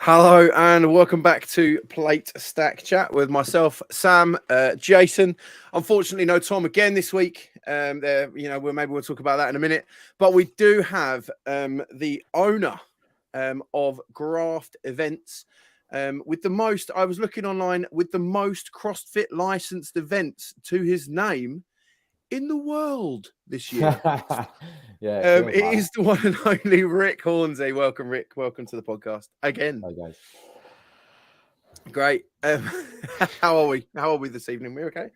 Hello and welcome back to Plate Stack Chat with myself, Sam, Jason. Unfortunately, no Tom again this week. Maybe we'll talk about that in a minute. But we do have the owner of Graft Events with the most. I was looking online with the most CrossFit licensed events to his name in the world this year. It is the one and only Rick Hornsey. Welcome, Rick. Welcome to the podcast again. Hi, guys. Great. How are we? How are we this evening? We okay?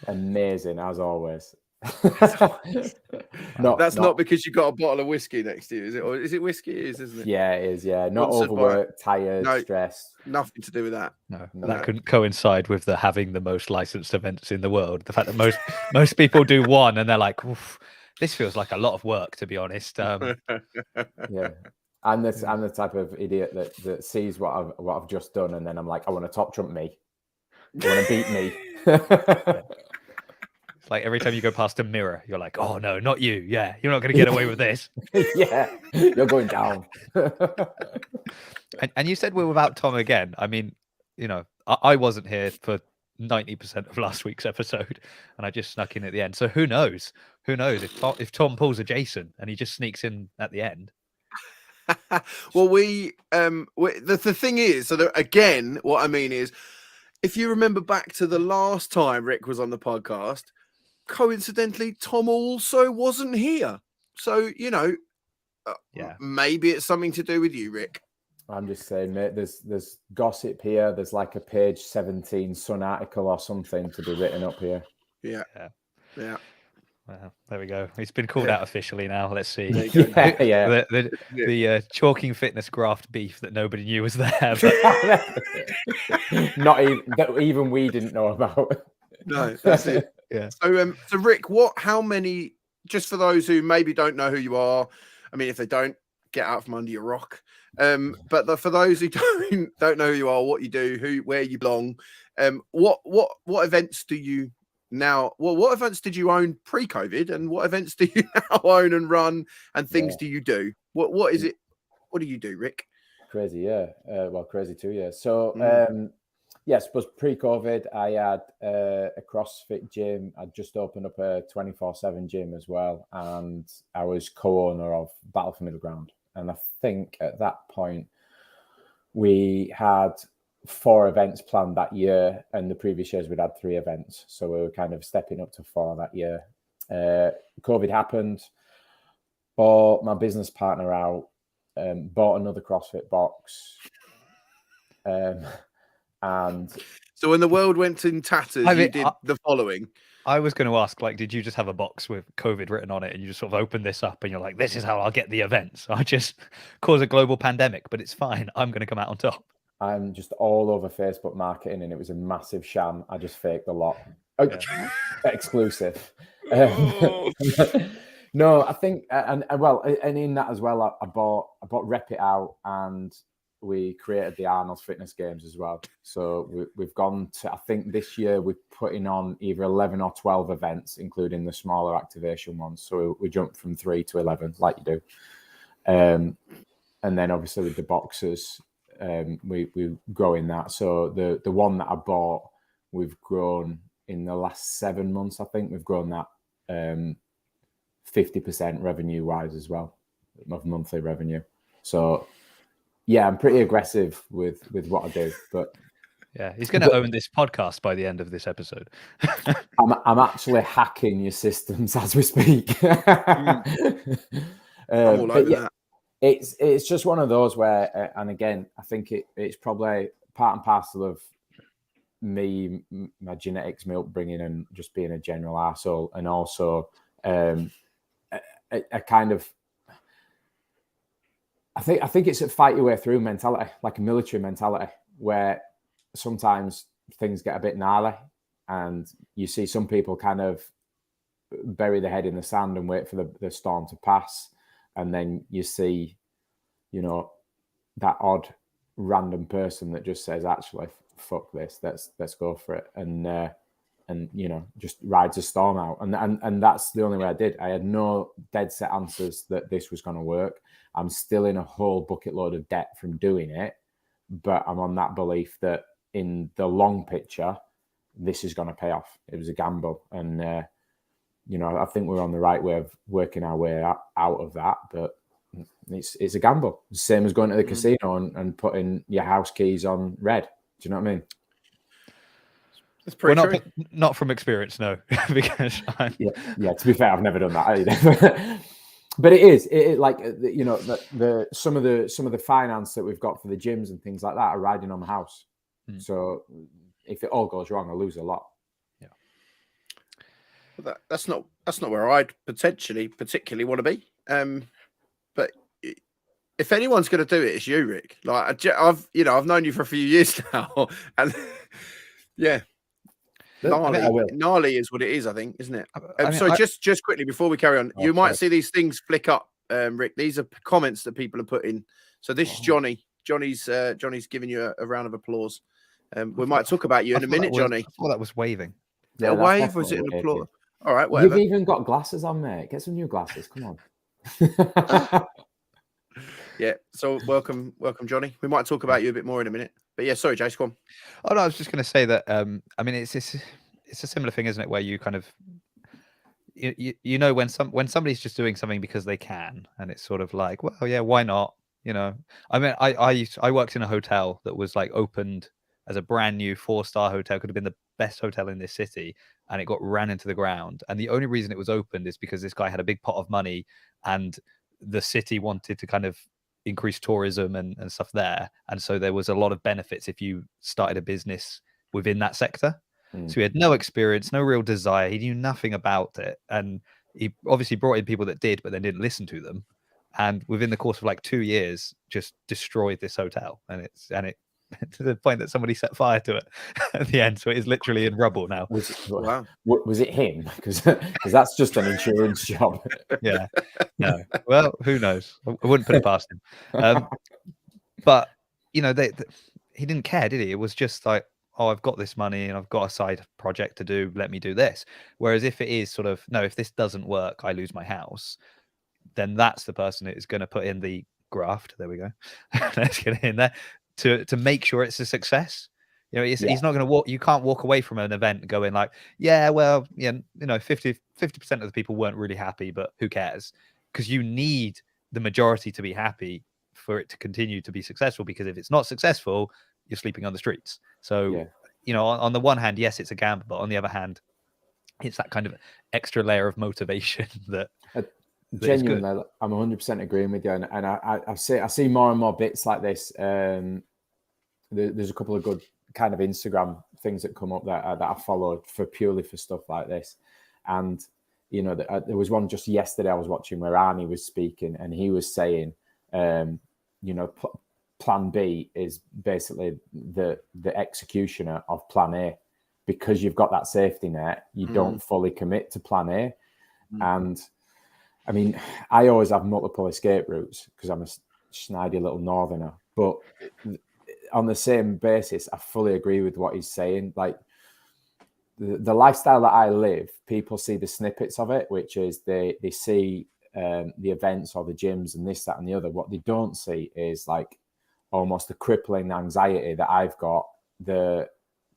Amazing, as always. That's not because you got a bottle of whiskey next to you, is it? Or is it whiskey? It is, isn't it? Yeah, it is. Yeah, not overworked, tired, stressed. Nothing to do with that. No, that couldn't coincide with the having the most licensed events in the world. The fact that most people do one and they're like, oof, this feels like a lot of work, to be honest. Yeah. I'm the type of idiot that sees what I've just done, and then I'm like, I want to top trump me. I want to beat me. It's like every time you go past a mirror, you're like, oh no, not you. Yeah, you're not going to get away with this. Yeah, you're going down. And you said we're without Tom again. I mean, I wasn't here for 90% of last week's episode, and I just snuck in at the end. So who knows? Who knows if Tom pulls a Jason and he just sneaks in at the end? Well, the thing is, again, what I mean is, if you remember back to the last time Rick was on the podcast, coincidentally, Tom also wasn't here. So, maybe it's something to do with you, Rick. I'm just saying, mate, there's gossip here. There's like a page 17 Sun article or something to be written up here. Yeah. Well, there we go. He's been called out officially now. Let's see. Yeah. The chalking fitness graft beef that nobody knew was there. Not even we didn't know about. No, that's it. Yeah. So Rick, how many? Just for those who maybe don't know who you are, I mean, if they don't, get out from under your rock. But for those who don't know who you are, what you do, where you belong, what events do you now? Well, what events did you own pre-COVID, and what events do you now own and run, and things do you do? What is it? What do you do, Rick? Crazy, yeah. Crazy too, yeah. So, I suppose pre-COVID, I had a CrossFit gym. I'd just opened up a 24/7 gym as well, and I was co-owner of Battle for Middle Ground. And I think at that point, we had 4 events planned that year, and the previous years we'd had 3 events. So we were kind of stepping up to 4 that year. COVID happened, bought my business partner out, bought another CrossFit box. And so when the world went in tatters, you did the following. I was going to ask, did you just have a box with COVID written on it, and you just sort of open this up and you're like, this is how I'll get the events. I just cause a global pandemic, but it's fine. I'm going to come out on top. I'm just all over Facebook marketing, and it was a massive sham. I just faked a lot. Exclusive. No, I think, and in that as well, I bought Rep It Out, and we created the Arnold's Fitness Games as well. So we've gone to, I think this year we're putting on either 11 or 12 events, including the smaller activation ones. So we jumped from 3 to 11, like you do. And then obviously with the boxes, we grow in that. So the one that I bought, we've grown in the last 7 months. I think we've grown that 50% revenue wise as well, of monthly revenue. So yeah, I'm pretty aggressive with what I do, but yeah, he's going to own this podcast by the end of this episode. I'm actually hacking your systems as we speak. I'm all over that. It's just one of those where, and again, I think it's probably part and parcel of me, my genetics, my upbringing, and just being a general arsehole, and also a kind of, I think it's a fight your way through mentality, like a military mentality, where sometimes things get a bit gnarly, and you see some people kind of bury their head in the sand and wait for the storm to pass, and then you see, that odd random person that just says, actually, fuck this, let's go for it, and just rides a storm out, and that's the only way I did. I had no dead set answers that this was going to work. I'm still in a whole bucket load of debt from doing it, but I'm on that belief that in the long picture, this is going to pay off. It was a gamble, and I think we're on the right way of working our way out of that, but it's a gamble. The same as going to the casino and putting your house keys on red. Do you know what I mean? That's pretty true. Not from experience, no. Because yeah. To be fair, I've never done that either. But it is like the some of the finance that we've got for the gyms and things like that are riding on the house. So if it all goes wrong, I lose a lot. Yeah. But that's not where I'd particularly want to be. But if anyone's going to do it, it's you, Rick. Like I've known you for a few years now, and yeah. Gnarly is what it is, I think, isn't it? Just quickly before we carry on, you might see these things flick up, Rick. These are comments that people are putting. So this is Johnny. Johnny's giving you a round of applause. We might talk about you in a minute, Johnny. I thought that was waving. Yeah, a wave? Was it an applause? All right, whatever. You've even got glasses on, mate. Get some new glasses. Come on. Yeah. So welcome, Johnny. We might talk about you a bit more in a minute. But yeah, sorry, Jace, go on. Oh no, I was just going to say that. I mean, it's a similar thing, isn't it? Where you kind of, when somebody's just doing something because they can, and it's sort of like, well, yeah, why not? I mean, I worked in a hotel that was like opened as a brand new 4-star hotel, could have been the best hotel in this city, and it got ran into the ground. And the only reason it was opened is because this guy had a big pot of money, and the city wanted to kind of increase tourism and stuff there. And so there was a lot of benefits if you started a business within that sector. So he had no experience, no real desire. He knew nothing about it. And he obviously brought in people that did, but then didn't listen to them. And within the course of like 2 years, just destroyed this hotel. And it to the point that somebody set fire to it at the end. So it is literally in rubble now. Was it him? Because that's just an insurance job. Yeah. No. Well, who knows? I wouldn't put it past him. But he didn't care, did he? It was just like, oh, I've got this money and I've got a side project to do. Let me do this. Whereas if it is sort of, no, if this doesn't work, I lose my house, then that's the person that is going to put in the graft. There we go. Let's get it in there to make sure it's a success. He's not going to walk. You can't walk away from an event going like, yeah, well, 50% of the people weren't really happy, but who cares? Because you need the majority to be happy for it to continue to be successful. Because if it's not successful, you're sleeping on the streets. So, on the one hand, yes, it's a gamble, but on the other hand, it's that kind of extra layer of motivation that. Genuinely, I'm 100% agreeing with you, and I see more and more bits like this. There's a couple of good kind of Instagram things that come up that I followed purely for stuff like this, and there was one just yesterday I was watching where Arnie was speaking, and he was saying, Plan B is basically the executioner of Plan A, because you've got that safety net. You don't fully commit to Plan A, and I mean, I always have multiple escape routes because I'm a snidey little northerner. But on the same basis, I fully agree with what he's saying. Like the lifestyle that I live, people see the snippets of it, which is they see the events or the gyms and this, that, and the other. What they don't see is like almost the crippling anxiety that I've got, the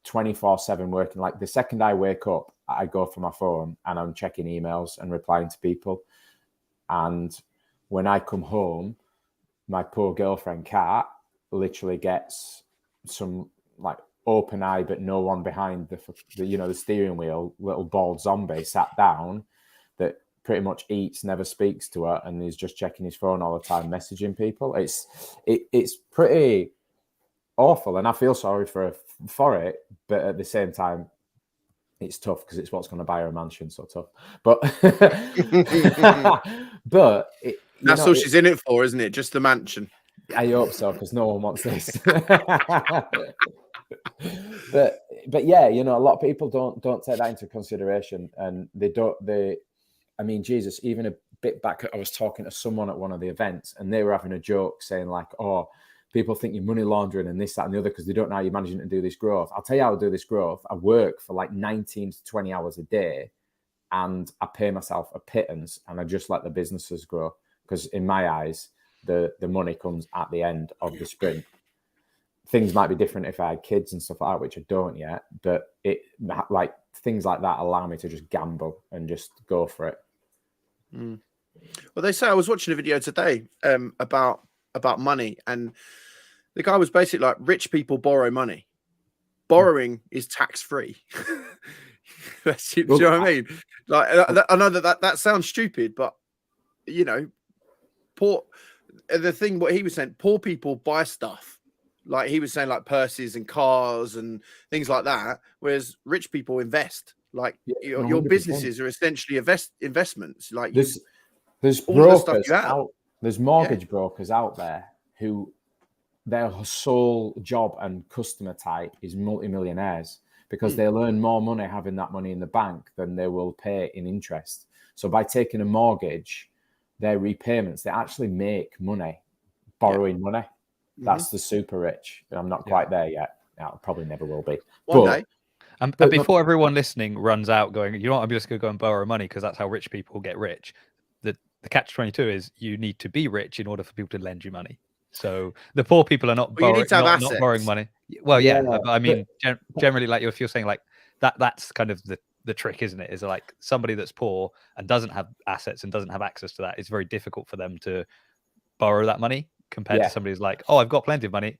24/7 working. Like the second I wake up, I go for my phone and I'm checking emails and replying to people. And when I come home, my poor girlfriend, Kat, literally gets some like open eye, but no one behind the steering wheel, little bald zombie sat down that pretty much eats, never speaks to her, and is just checking his phone all the time, messaging people. It's pretty awful, and I feel sorry for it, but at the same time, it's tough because it's what's going to buy her a mansion. So tough, but that's all she's in it for, isn't it? Just the mansion. I hope so, because no one wants this. but yeah, a lot of people don't take that into consideration, and I mean, Jesus, even a bit back, I was talking to someone at one of the events, and they were having a joke saying like, oh, people think you're money laundering and this, that, and the other because they don't know how you're managing to do this growth. I'll tell you how I do this growth. I work for like 19 to 20 hours a day, and I pay myself a pittance, and I just let the businesses grow, because in my eyes, the money comes at the end of the sprint. things might be different if I had kids and stuff like that, which I don't yet. But like things like that allow me to just gamble and just go for it. Mm. Well, they say, I was watching a video today about money, and the guy was basically like, rich people borrow money. Borrowing is tax free. Do you know what I mean? Like, I know that sounds stupid, but you know, what he was saying, poor people buy stuff. Like he was saying, like purses and cars and things like that, whereas rich people invest. Like your businesses are essentially investments. Like there's all the stuff brokers you have. out, there's mortgage brokers out there who their sole job and customer type is multimillionaires, because they'll earn more money having that money in the bank than they will pay in interest. So by taking a mortgage, their repayments, they actually make money borrowing money. That's the super rich. I'm not quite there yet. I probably never will be. One day. And before everyone listening runs out going, you know what, I'm just going to go and borrow money because that's how rich people get rich. The catch-22 is you need to be rich in order for people to lend you money. So the poor people are not borrowing money. Well, but I mean, generally, like if you're saying like that's kind of the trick, isn't it? Is like somebody that's poor and doesn't have assets and doesn't have access to that. It's very difficult for them to borrow that money compared to somebody who's like, oh, I've got plenty of money.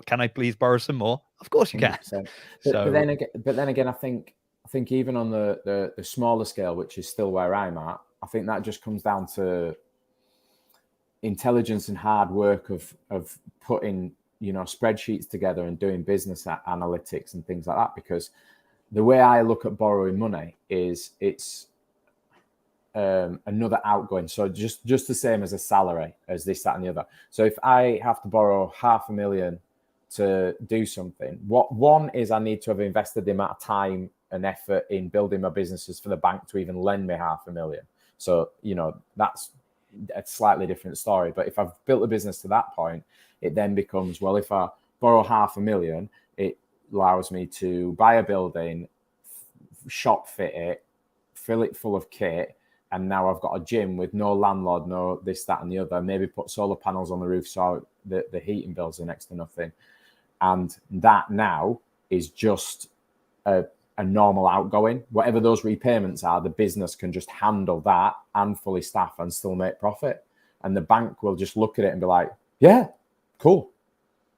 Can I please borrow some more? Of course you can. But then again, I think even on the smaller scale, which is still where I'm at, I think that just comes down to intelligence and hard work of putting, you know, spreadsheets together and doing business analytics and things like that. Because the way I look at borrowing money is it's another outgoing. So just the same as a salary, as this, that, and the other. So if I have to borrow $500,000 to do something, one is I need to have invested the amount of time and effort in building my businesses for the bank to even lend me $500,000. So, you know, that's a slightly different story. But if I've built a business to that point, it then becomes, well, if I borrow $500,000, it allows me to buy a building, shop fit it, fill it full of kit, and now I've got a gym with no landlord, no this, that, and the other. Maybe put solar panels on the roof so the heating bills are next to nothing. And that now is just a normal outgoing. Whatever those repayments are, the business can just handle that and fully staff and still make profit. And the bank will just look at it and be like, yeah, cool.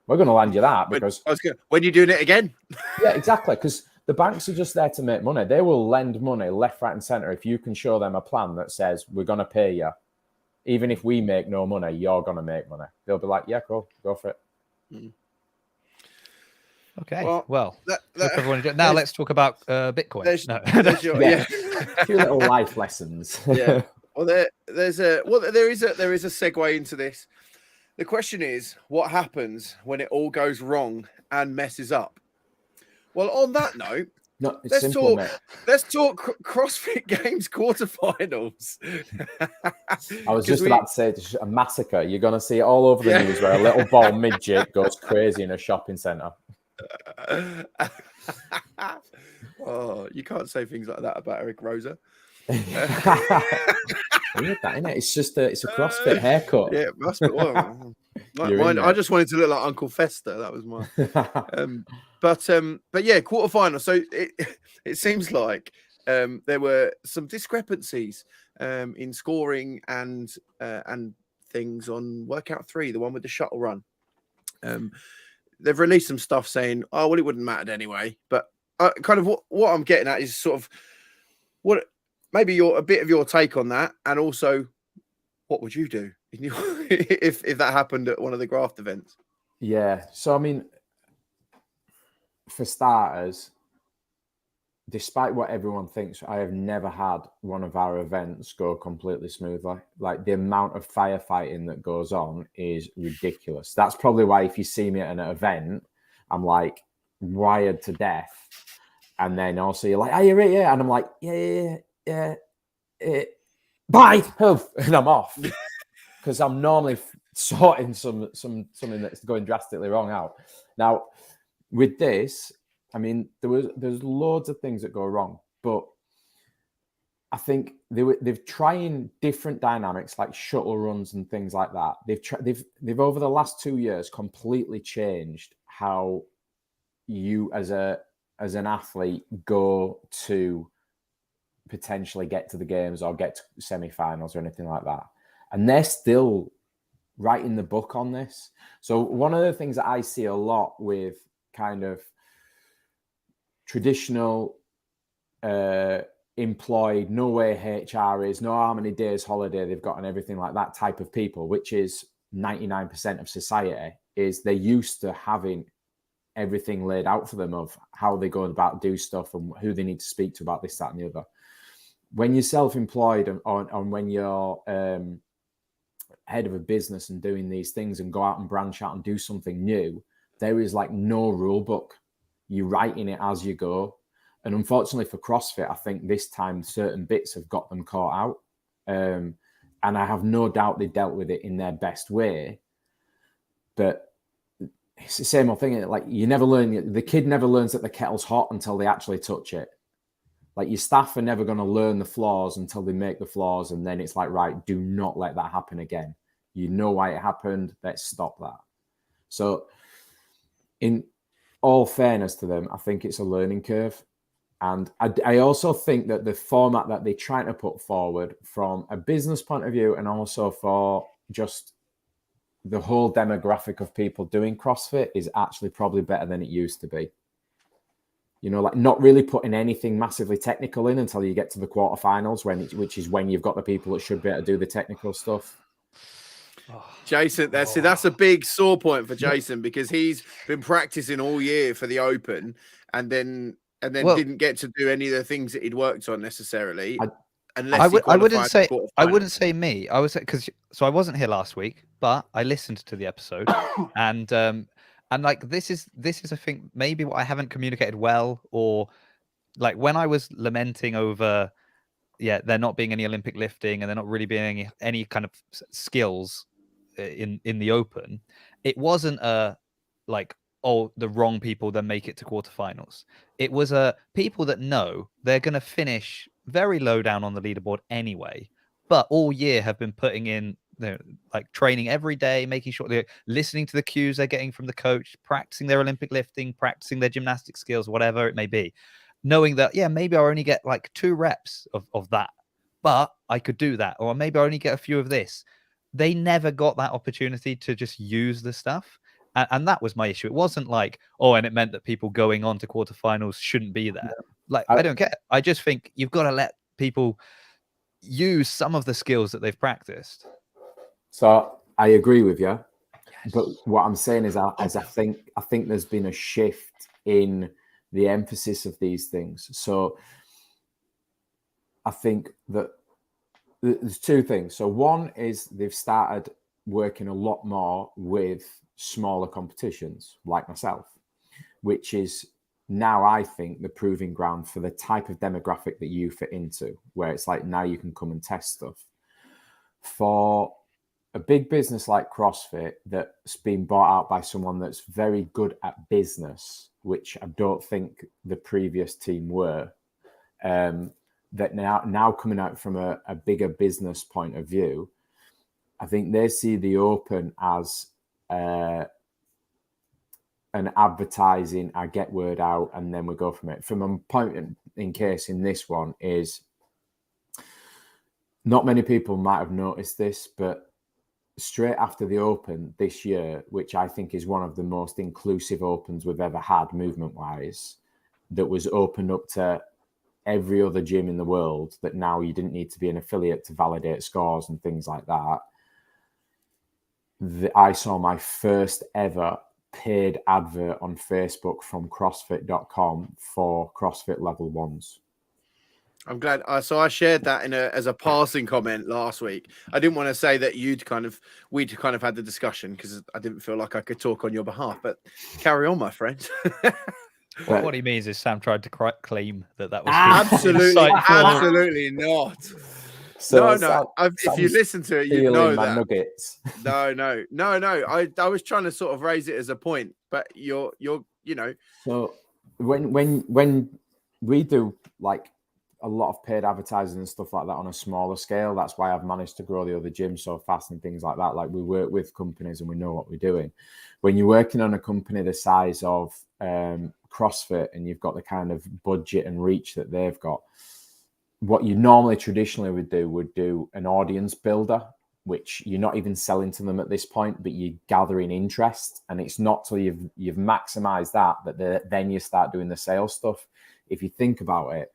We're going to lend you that because... When you're doing it again. Yeah, exactly. Because the banks are just there to make money. They will lend money left, right, and centre if you can show them a plan that says, we're going to pay you. Even if we make no money, you're going to make money. They'll be like, yeah, cool, go for it. Okay, well now let's talk about Bitcoin. A few little life lessons. Yeah. Well, there is a segue into this. The question is, what happens when it all goes wrong and messes up? Well, on that note, let's talk CrossFit Games quarterfinals. I was just about to say, it's a massacre. You're going to see it all over the news where a little ball midget goes crazy in a shopping centre. Oh, you can't say things like that about Eric Rosa. Weird that, isn't it? It's just it's a CrossFit haircut. Yeah, I just wanted to look like Uncle Fester. That was my. But yeah, quarterfinal. So it seems like there were some discrepancies in scoring and things on workout 3, the one with the shuttle run. They've released some stuff saying, oh, well, it wouldn't matter anyway. But kind of what I'm getting at is sort of what maybe a bit of your take on that. And also, what would you do if that happened at one of the graft events? Yeah. So, I mean, for starters, despite what everyone thinks, I have never had one of our events go completely smoothly. Like, the amount of firefighting that goes on is ridiculous. That's probably why if you see me at an event, I'm like wired to death. And then also you're like, are you right? Yeah. And I'm like, yeah. Bye. And I'm off. Because I'm normally sorting something that's going drastically wrong out. Now, with this, I mean, there's loads of things that go wrong, but I think they've trying different dynamics like shuttle runs and things like that. They've over the last 2 years completely changed how you as an athlete go to potentially get to the games or get to semi-finals or anything like that. And they're still writing the book on this. So one of the things that I see a lot with kind of traditional employed, no way HR is, no how many days holiday they've got and everything like that type of people, which is 99% of society, is they're used to having everything laid out for them of how they go about do stuff and who they need to speak to about this, that, and the other. When you're self-employed and when you're head of a business and doing these things and go out and branch out and do something new, there is like no rule book. You're writing it as you go. And unfortunately for CrossFit, I think this time certain bits have got them caught out. And I have no doubt they dealt with it in their best way. But it's the same old thing. Like, you never learn, the kid never learns that the kettle's hot until they actually touch it. Like, your staff are never going to learn the flaws until they make the flaws. And then it's like, right, do not let that happen again. You know why it happened. Let's stop that. So in all fairness to them, I think it's a learning curve. And I also think that the format that they're trying to put forward from a business point of view and also for just the whole demographic of people doing CrossFit is actually probably better than it used to be. You know, like not really putting anything massively technical in until you get to the quarterfinals, which is when you've got the people that should be able to do the technical stuff. Jason, that's a big sore point for Jason, because he's been practicing all year for the Open and then didn't get to do any of the things that he'd worked on necessarly. I wouldn't say me. I was because I wasn't here last week, but I listened to the episode, and like this is I think maybe what I haven't communicated well, or like when I was lamenting over there not being any Olympic lifting and there not really being any kind of skills in the Open, it wasn't like, oh, the wrong people then make it to quarterfinals. It was people that know they're going to finish very low down on the leaderboard anyway, but all year have been putting in, like training every day, making sure they're listening to the cues they're getting from the coach, practicing their Olympic lifting, practicing their gymnastic skills, whatever it may be, knowing that, maybe I only get like 2 reps of that, but I could do that, or maybe I only get a few of this. They never got that opportunity to just use the stuff. And that was my issue. It wasn't like, oh, and it meant that people going on to quarterfinals shouldn't be there. Like, I don't care. I just think you've got to let people use some of the skills that they've practiced. So I agree with you. Yes. But what I'm saying is, I think there's been a shift in the emphasis of these things. So I think that there's 2 things. So one is they've started working a lot more with smaller competitions like myself, which is now, I think, the proving ground for the type of demographic that you fit into, where it's like now you can come and test stuff. For a big business like CrossFit that's been bought out by someone that's very good at business, which I don't think the previous team were, that now coming out from a bigger business point of view, I think they see the Open as an advertising, I get word out, and then we go from it. From a point in case in this one is, not many people might have noticed this, but straight after the Open this year, which I think is one of the most inclusive Opens we've ever had movement-wise, that was opened up to every other gym in the world, that now you didn't need to be an affiliate to validate scores and things like that. I saw my first ever paid advert on Facebook from CrossFit.com for CrossFit level 1s. I'm glad. So I shared that as a passing comment last week. I didn't want to say that we'd kind of had the discussion, because I didn't feel like I could talk on your behalf. But carry on, my friend. What he means is Sam tried to claim that was absolutely not. So if you listen to it, you know that. Nuggets. No. I was trying to sort of raise it as a point, but you're. So when we do, like, a lot of paid advertising and stuff like that on a smaller scale. That's why I've managed to grow the other gyms so fast and things like that. Like, we work with companies and we know what we're doing. When you're working on a company the size of CrossFit and you've got the kind of budget and reach that they've got, what you normally traditionally would do an audience builder, which you're not even selling to them at this point, but you're gathering interest. And it's not till you've maximized that then you start doing the sales stuff. If you think about it,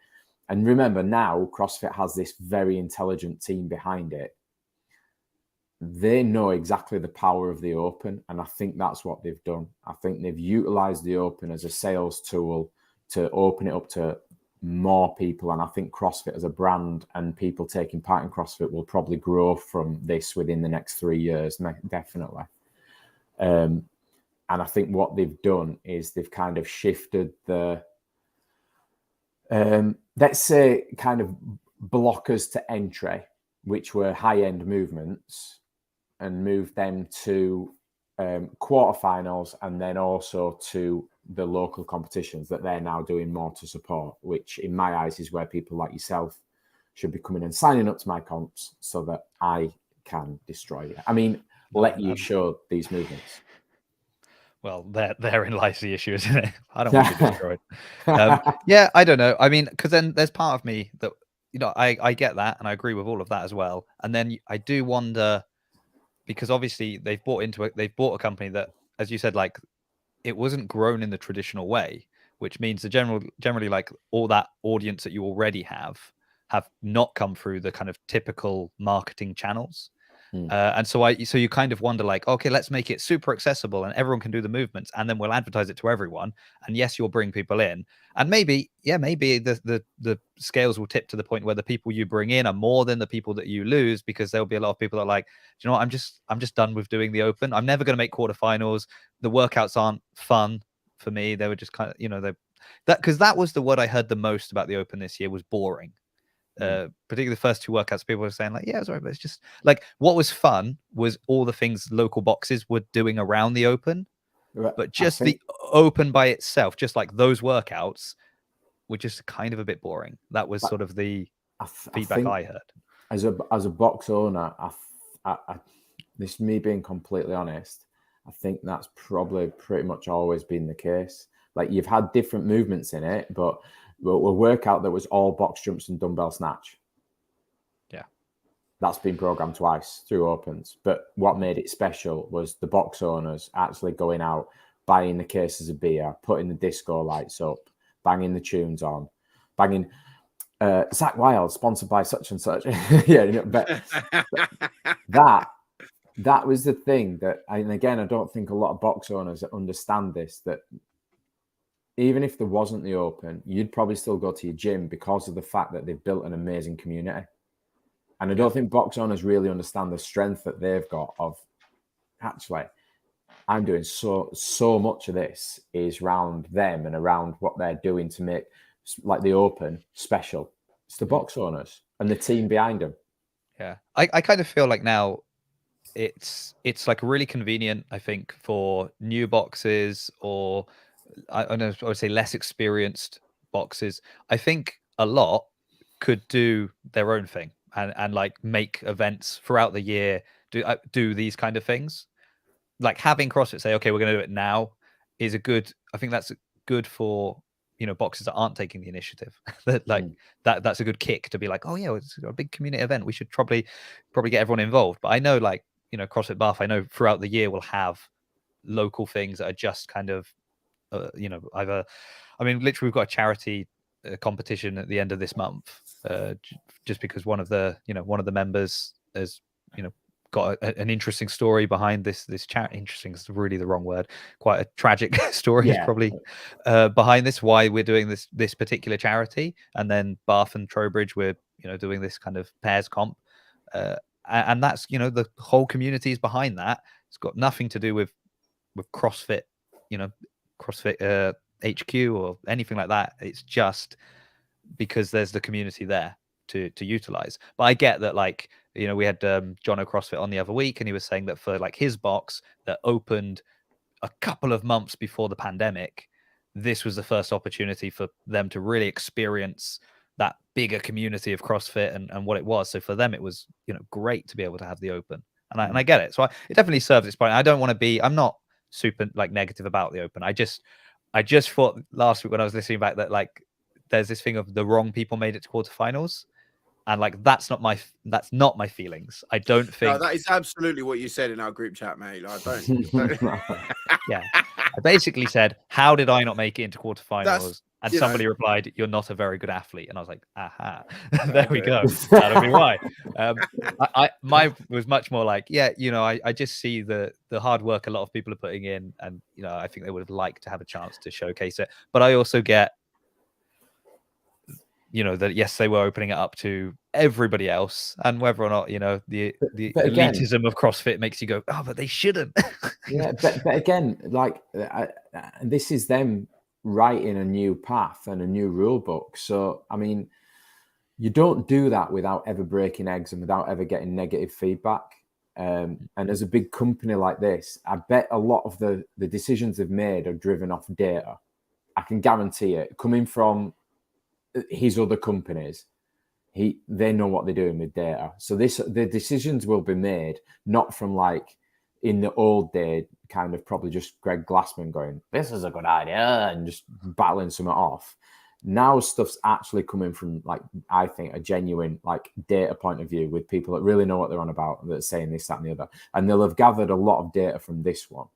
and remember now, CrossFit has this very intelligent team behind it. They know exactly the power of the Open. And I think that's what they've done. I think they've utilized the Open as a sales tool to open it up to more people. And I think CrossFit as a brand and people taking part in CrossFit will probably grow from this within the next 3 years, definitely. And I think what they've done is they've kind of shifted the, let's say, kind of blockers to entry, which were high-end movements, and moved them to quarterfinals, and then also to the local competitions that they're now doing more to support, which in my eyes is where people like yourself should be coming and signing up to my comps so that I can destroy you. I mean, let you show these movements. Well, therein lies the issue, isn't it? I don't want to be destroyed. Yeah, I don't know. I mean, because then there's part of me that, you know, I get that and I agree with all of that as well. And then I do wonder, because obviously they've bought a company that, as you said, like, it wasn't grown in the traditional way, which means the generally like all that audience that you already have not come through the kind of typical marketing channels. And so you kind of wonder, like, okay, let's make it super accessible and everyone can do the movements, and then we'll advertise it to everyone. And yes, you'll bring people in, and maybe the scales will tip to the point where the people you bring in are more than the people that you lose, because there'll be a lot of people that are like, do you know what, I'm just done with doing the Open. I'm never going to make quarterfinals. The workouts aren't fun for me. They were just kind of, you know, because that was the word I heard the most about the Open this year was boring. Particularly the first 2 workouts, people were saying like, yeah, it's all right, but it's just like, what was fun was all the things local boxes were doing around the Open, but just the Open by itself, just like those workouts, were just kind of a bit boring. That was sort of the feedback I heard. As a box owner, this is me being completely honest, I think that's probably pretty much always been the case. Like, you've had different movements in it, but a workout that was all box jumps and dumbbell snatch. Yeah. That's been programmed twice through Opens. But what made it special was the box owners actually going out, buying the cases of beer, putting the disco lights up, banging the tunes on, banging Zach Wild, sponsored by such and such. Yeah, you know, but that was the thing that, and again, I don't think a lot of box owners understand this, that even if there wasn't the Open, you'd probably still go to your gym because of the fact that they've built an amazing community. And I don't think box owners really understand the strength that they've got of, actually, I'm doing so much of this is around them and around what they're doing to make, like, the Open special. It's the box owners and the team behind them. Yeah. I kind of feel like now it's like really convenient, I think, for new boxes, or I would say less experienced boxes. I think a lot could do their own thing and like make events throughout the year, do these kind of things. Like, having CrossFit say, okay, we're going to do it now, is I think that's good for, you know, boxes that aren't taking the initiative. That's a good kick to be like, oh yeah, it's a big community event, we should probably get everyone involved. But I know, like, you know, CrossFit Bath, I know throughout the year we'll have local things that are just kind of, you know, either, I mean, literally we've got a charity competition at the end of this month, just because one of the members has, you know, got an interesting story behind this charity. Interesting is really the wrong word. Quite a tragic story is probably behind this, why we're doing this particular charity. And then Bath and Trowbridge, we're, you know, doing this kind of pairs comp, and that's, you know, the whole community is behind that. It's got nothing to do with CrossFit, you know, CrossFit HQ or anything like that. It's just because there's the community there to utilize. But I get that, like, you know, we had John O'CrossFit on the other week, and he was saying that for like his box that opened a couple of months before the pandemic, this was the first opportunity for them to really experience that bigger community of CrossFit and what it was. So for them, it was, great to be able to have the Open, and I get it. So it definitely serves its point. I don't want to be. I'm not super like negative about the Open. I just thought last week when I was listening back that like there's this thing of the wrong people made it to quarterfinals. And like that's not my feelings. I don't think. No, that is absolutely what you said in our group chat, mate. Like, don't. Yeah, I basically said, "How did I not make it into quarterfinals?" And somebody replied, "You're not a very good athlete." And I was like, "Aha, there we go. That'll be why." Mine was much more like, I just see the hard work a lot of people are putting in, and I think they would have liked to have a chance to showcase it. But I also get. That yes, they were opening it up to everybody else, and whether or not the elitism of CrossFit makes you go, oh, but they shouldn't. Yeah, but again, like this is them writing a new path and a new rule book. So I mean, you don't do that without ever breaking eggs and without ever getting negative feedback. And as a big company like this, I bet a lot of the decisions they've made are driven off data. I can guarantee it. Coming from his other companies, they know what they're doing with data. So the decisions will be made not from like in the old day, kind of probably just Greg Glassman going, this is a good idea, and just battling something off. Now stuff's actually coming from like, I think, a genuine like data point of view with people that really know what they're on about, that's saying this, that, and the other. And they'll have gathered a lot of data from this one.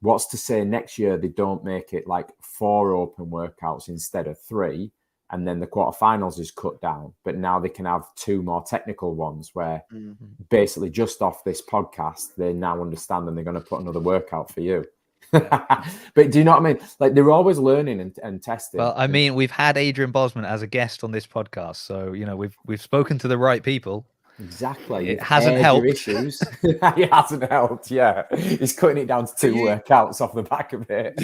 What's to say next year they don't make it like 4 open workouts instead of 3, and then the quarterfinals is cut down, but now they can have 2 more technical ones where basically just off this podcast, they now understand and they're going to put another workout for you. But do you know what I mean? Like they're always learning and testing. Well, I mean, we've had Adrian Bosman as a guest on this podcast, so we've spoken to the right people. Exactly. It hasn't helped. Issues. It hasn't helped. Yeah, he's cutting it down to 2 workouts off the back of it.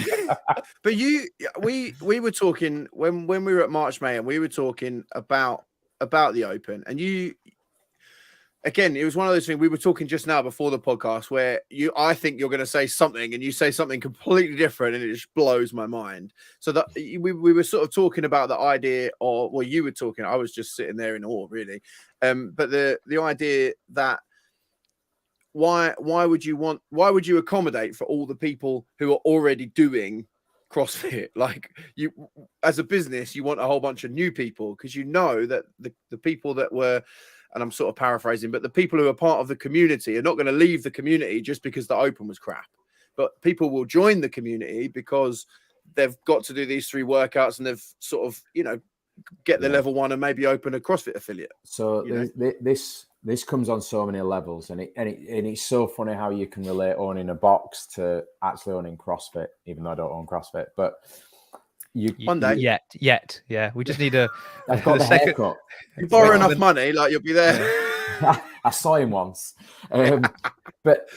But we were talking when we were at March May, and we were talking about the Open, and again, it was one of those things we were talking just now before the podcast where I think you're going to say something and you say something completely different and it just blows my mind. So that we were sort of talking about the idea, or well, you were talking, I was just sitting there in awe, really. But the idea that why would you accommodate for all the people who are already doing CrossFit? Like you, as a business, you want a whole bunch of new people because you know that the people that were, and I'm sort of paraphrasing, but the people who are part of the community are not going to leave the community just because the Open was crap. But people will join the community because they've got to do these 3 workouts and they've sort of, get the level 1 and maybe open a CrossFit affiliate. So this comes on so many levels, and it's so funny how you can relate owning a box to actually owning CrossFit, even though I don't own CrossFit, but one day yet we just need a I've got the haircut. You borrow enough money, like you'll be there. I saw him once. But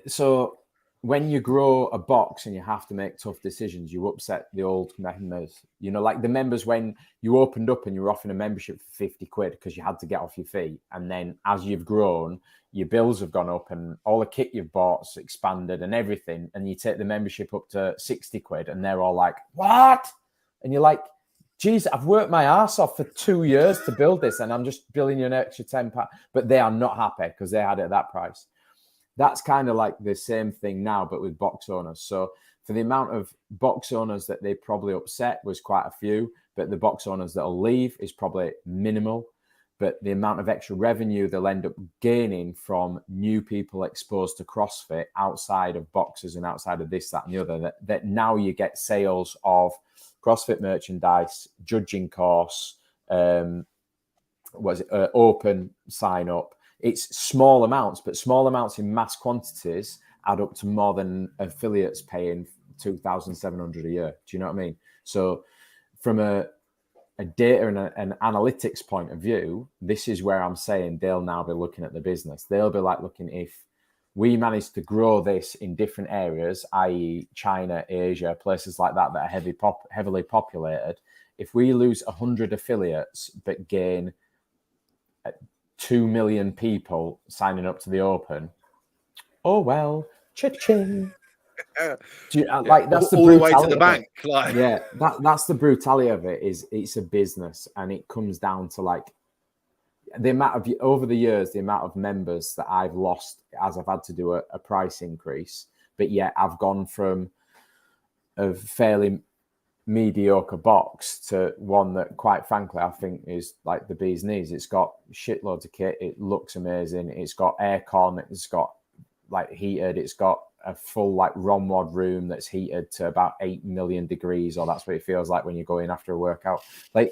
so when you grow a box and you have to make tough decisions, you upset the old members. Like the members when you opened up and you were offering a membership for 50 quid because you had to get off your feet. And then as you've grown, your bills have gone up and all the kit you've bought's expanded and everything. And you take the membership up to 60 quid and they're all like, what? And you're like, geez, I've worked my ass off for 2 years to build this and I'm just billing you an extra 10 pounds. But they are not happy because they had it at that price. That's kind of like the same thing now, but with box owners. So for the amount of box owners that they probably upset was quite a few, but the box owners that'll leave is probably minimal. But the amount of extra revenue they'll end up gaining from new people exposed to CrossFit outside of boxes and outside of this, that, and the other, that now you get sales of CrossFit merchandise, judging course, open sign up. It's small amounts, but small amounts in mass quantities add up to more than affiliates paying $2,700 a year. Do you know what I mean? So from a data and an analytics point of view, this is where I'm saying they'll now be looking at the business. They'll be like looking, if we manage to grow this in different areas, i.e. China, Asia, places like that are heavily populated, if we lose 100 affiliates but gain 2 million people signing up to the Open, oh well, cha-ching. Like that's the all the way to the brutality of bank. it. Like, Yeah, that's the brutality of it. Is it's a business, and it comes down to like the amount of over the years, the amount of members that I've lost as I've had to do a price increase. But yet I've gone from a fairly mediocre box to one that, quite frankly, I think is like the bee's knees. It's got shitloads of kit. It looks amazing. It's got aircon. It's got like heated. It's got a full like ROMWOD room that's heated to about 8 million degrees, or that's what it feels like when you go in after a workout. Like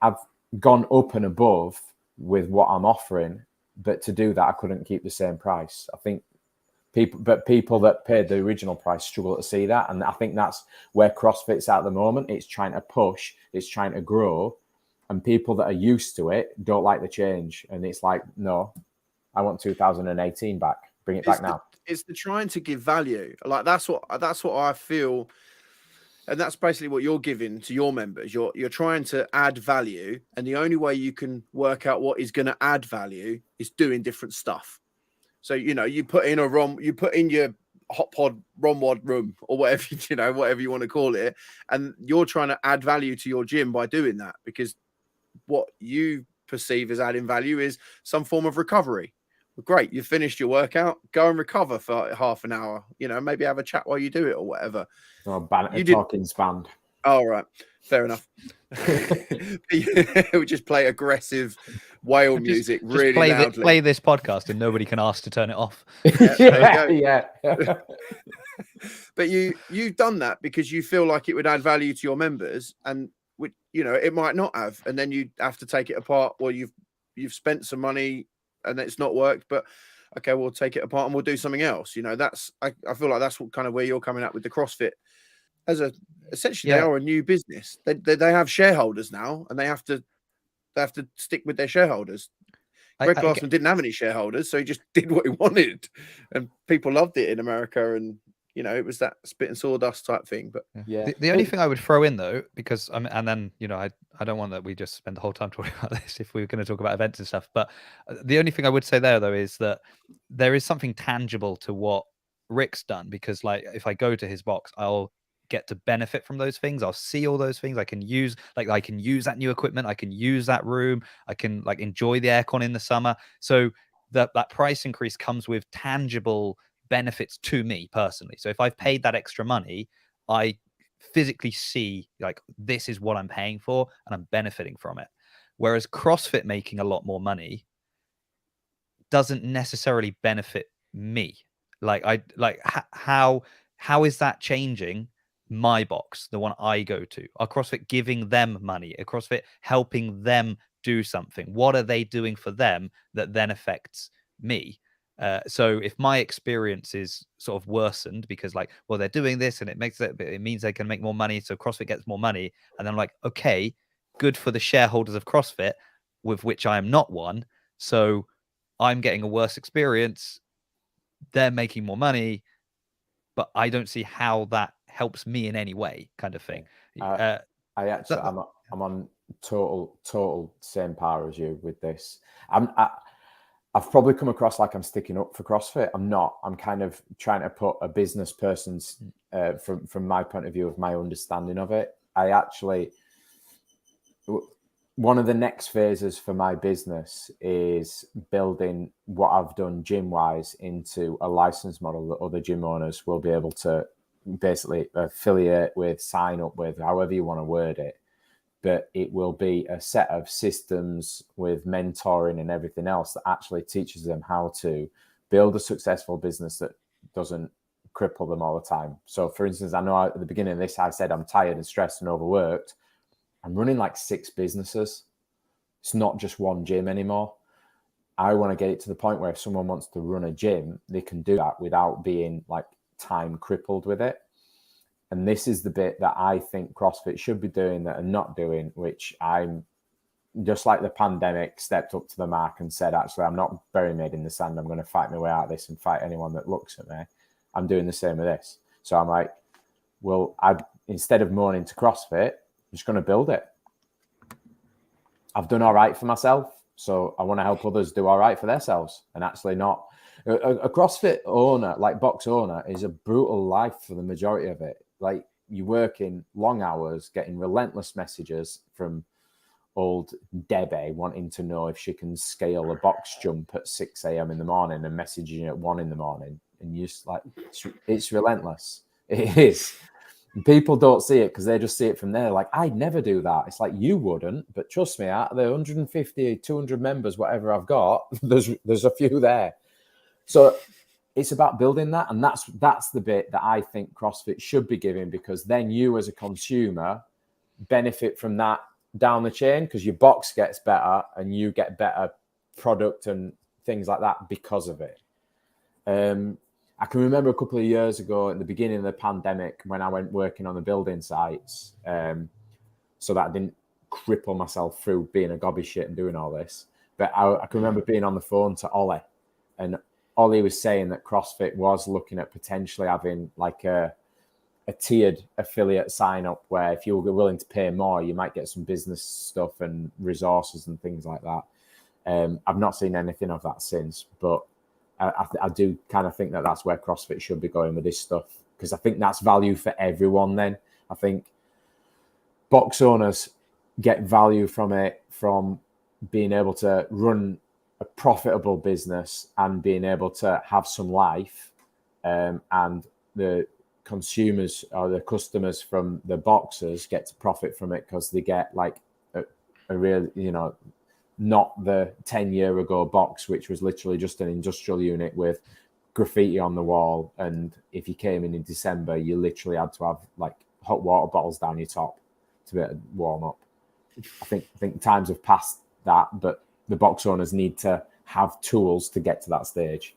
I've gone up and above with what I'm offering, but to do that, I couldn't keep the same price. I think people that paid the original price struggle to see that, and I think that's where CrossFit's at the moment. It's trying to push, it's trying to grow, and people that are used to it don't like the change. And it's like, no, I want 2018 back. Bring it back now. It's the trying to give value. Like that's what I feel. And that's basically what you're giving to your members. You're trying to add value, and the only way you can work out what is going to add value is doing different stuff. So you put in your hot pod ROMWOD room or whatever whatever you want to call it, and you're trying to add value to your gym by doing that, because what you perceive as adding value is some form of recovery. Well, great, you've finished your workout, go and recover for half an hour. Maybe have a chat while you do it or whatever. Talking band. All right, fair enough. We just play aggressive whale music really loudly. Play this podcast and nobody can ask to turn it off. Yeah. But you've done that because you feel like it would add value to your members, and it might not have, and then you have to take it apart. Well, you've spent some money and it's not worked, but okay, we'll take it apart and we'll do something else. I feel like that's what kind of where you're coming at with the CrossFit. Essentially, they are a new business. They have shareholders now, and they have to stick with their shareholders. Greg Glassman didn't have any shareholders, so he just did what he wanted, and people loved it in America. And it was that spit and sawdust type thing. But yeah, the only thing I would throw in though, because I don't want that we just spend the whole time talking about this if we were going to talk about events and stuff. But the only thing I would say there though is that there is something tangible to what Rick's done, because like if I go to his box, I'll get to benefit from those things. I'll see all those things. I can use that new equipment. I can use that room. I can like enjoy the aircon in the summer. So that price increase comes with tangible benefits to me personally. So if I've paid that extra money, I physically see like this is what I'm paying for and I'm benefiting from it. Whereas CrossFit making a lot more money doesn't necessarily benefit me. How is that changing my box, the one I go to? Are CrossFit giving them money? Are CrossFit helping them do something? What are they doing for them that then affects me? So if my experience is sort of worsened because they're doing this and it means they can make more money, so CrossFit gets more money, and then I'm like, okay, good for the shareholders of CrossFit, with which I am not one. So I'm getting a worse experience. They're making more money, but I don't see how that helps me in any way, kind of thing. I'm on total same power as you with this. I've probably come across like I'm sticking up for CrossFit. I'm not. I'm kind of trying to put a business person's from my point of view of my understanding of it. One of the next phases for my business is building what I've done gym-wise into a license model that other gym owners will be able to basically affiliate with, sign up with, however you want to word it. But it will be a set of systems with mentoring and everything else that actually teaches them how to build a successful business that doesn't cripple them all the time. So, for instance, I know at the beginning of this, I said I'm tired and stressed and overworked. I'm running like 6 businesses. It's not just one gym anymore. I want to get it to the point where if someone wants to run a gym, they can do that without being like time crippled with it. And this is the bit that I think CrossFit should be doing that are not doing, which I'm just like the pandemic stepped up to the mark and said, actually, I'm not burying my head in the sand. I'm going to fight my way out of this and fight anyone that looks at me. I'm doing the same with this. So I'm like, well, instead of moaning to CrossFit, I'm just going to build it. I've done all right for myself, so I want to help others do all right for themselves and actually not A CrossFit owner, like box owner, is a brutal life for the majority of it. Like, you work in long hours, getting relentless messages from old Debbie wanting to know if she can scale a box jump at 6 a.m. in the morning and messaging you at 1 in the morning. And you just like, it's relentless. It is. People don't see it because they just see it from there. Like, I'd never do that. It's like, you wouldn't, but trust me, out of the 150, 200 members, whatever I've got, there's a few there. So it's about building that. And that's the bit that I think CrossFit should be giving, because then you as a consumer benefit from that down the chain, because your box gets better and you get better product and things like that because of it. I can remember a couple of years ago at the beginning of the pandemic when I went working on the building sites, so that I didn't cripple myself through being a gobby shit and doing all this. But I can remember being on the phone to Ollie, and Ollie was saying that CrossFit was looking at potentially having like a tiered affiliate sign up, where if you were willing to pay more, you might get some business stuff and resources and things like that. I've not seen anything of that since, but I do kind of think that that's where CrossFit should be going with this stuff, because I think that's value for everyone. Then I think box owners get value from it, from being able to run a profitable business and being able to have some life, and the consumers or the customers from the boxers get to profit from it because they get like a real, not the 10-year ago box, which was literally just an industrial unit with graffiti on the wall. And if you came in December, you literally had to have like hot water bottles down your top to be able to warm up. I think times have passed that, but the box owners need to have tools to get to that stage.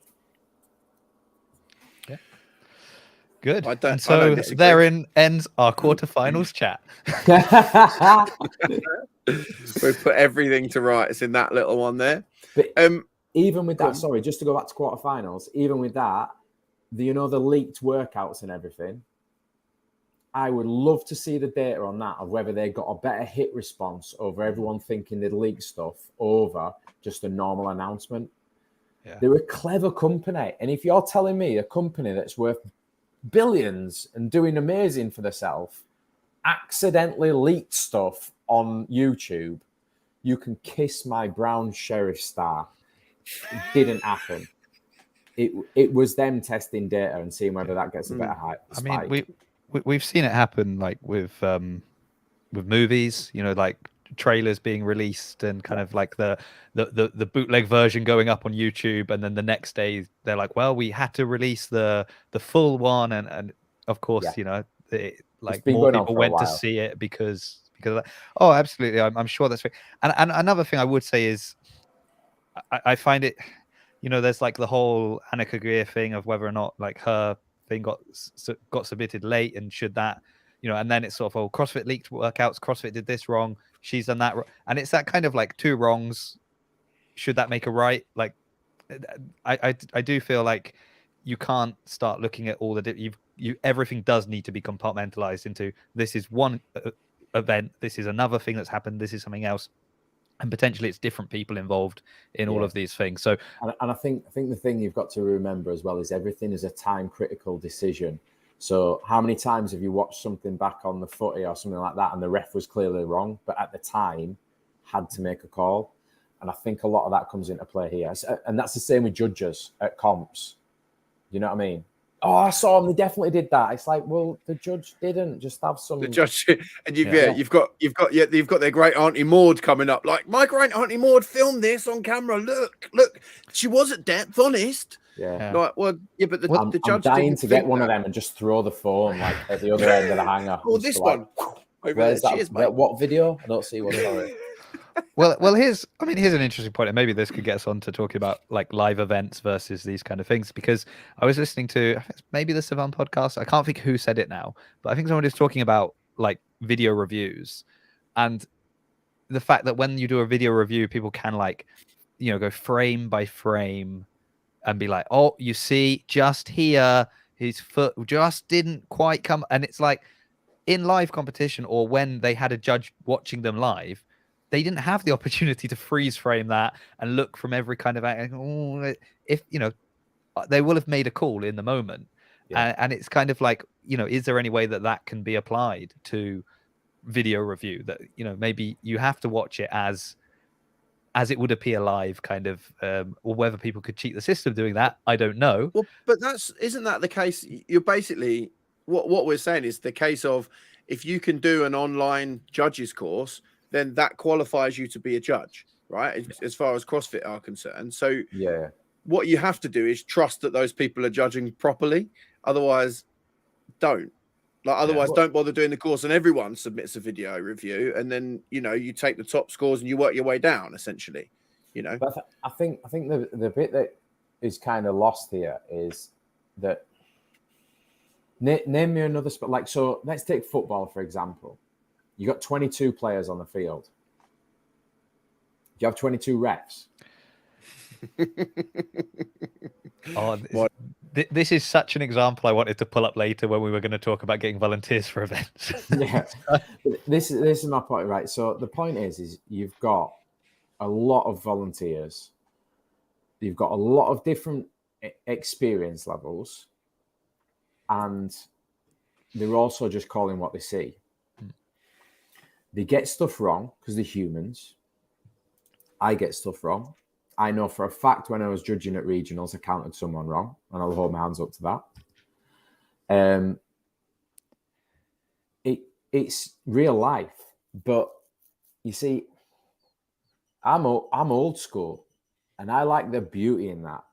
Yeah. Good. I so don't disagree. therein ends our quarterfinals chat. We've put everything to rights in that little one there. But even with that, sorry, just to go back to quarterfinals, even with that, the leaked workouts and everything, I would love to see the data on that, of whether they got a better hit response over everyone thinking they'd leak stuff over just a normal announcement. Yeah. They're a clever company. And if you're telling me a company that's worth billions and doing amazing for themselves accidentally leaked stuff on YouTube, you can kiss my brown sheriff star. It didn't happen. It was them testing data and seeing whether that gets a better height. I mean, we've seen it happen like with movies, like trailers being released and kind of like the bootleg version going up on YouTube, and then the next day they're like, well, we had to release the full one, and of course, more people went to see it because of that. Oh, absolutely, I'm sure that's right. And another thing I would say is I find it, there's like the whole Annika Greer thing of whether or not like her thing got submitted late, and should that, and then it's sort of, CrossFit leaked workouts, CrossFit did this wrong, she's done that wrong. And it's that kind of like two wrongs, should that make a right? Like I do feel like you can't start looking at all the everything does need to be compartmentalized into, this is one event, this is another thing that's happened, this is something else, and potentially it's different people involved in all of these things. So and I think the thing you've got to remember as well is everything is a time critical decision. So how many times have you watched something back on the footy or something like that and the ref was clearly wrong, but at the time had to make a call? And I think a lot of that comes into play here. And that's the same with judges at comps. You know what I mean? Oh, I saw them. They definitely did that. It's like, well, the judge didn't. Just have some. The judge, and you've got their great Auntie Maud coming up. Like, my great Auntie Maud filmed this on camera. Look, she was at depth, honest. Yeah. Like, well, yeah, but the judge. I'm dying to get one of them and just throw the phone like at the other end of the hanger. Oh, this one. Where's that? Cheers, mate. What video? I don't see one. Sorry. Well, here's an interesting point, and maybe this could get us on to talking about like live events versus these kind of things, because I was listening to maybe the Savan podcast. I can't think who said it now, but I think someone is talking about like video reviews and the fact that when you do a video review, people can like, go frame by frame and be like, oh, you see, just here, his foot just didn't quite come. And it's like in live competition, or when they had a judge watching them live, they didn't have the opportunity to freeze frame that and look from every kind of angle. If they will have made a call in the moment. And it's kind of like, is there any way that that can be applied to video review, that maybe you have to watch it as it would appear live, kind of, or whether people could cheat the system doing that, I don't know. Well, but isn't that the case? You're basically what we're saying is the case of, if you can do an online judges course, then that qualifies you to be a judge, right? As far as CrossFit are concerned. So what you have to do is trust that those people are judging properly. Otherwise, don't. Otherwise, don't bother doing the course, and everyone submits a video review, and then you take the top scores and you work your way down, essentially. But I think the bit that is kind of lost here is that name me another sport. Like, so let's take football for example. You got 22 players on the field. You have 22 refs. This is such an example I wanted to pull up later when we were going to talk about getting volunteers for events. This is my point, right? So the point is you've got a lot of volunteers. You've got a lot of different experience levels, and they're also just calling what they see. They get stuff wrong because they're humans. I get stuff wrong. I know for a fact when I was judging at regionals, I counted someone wrong, and I'll hold my hands up to that. It's real life, but you see, I'm old school, and I like the beauty in that.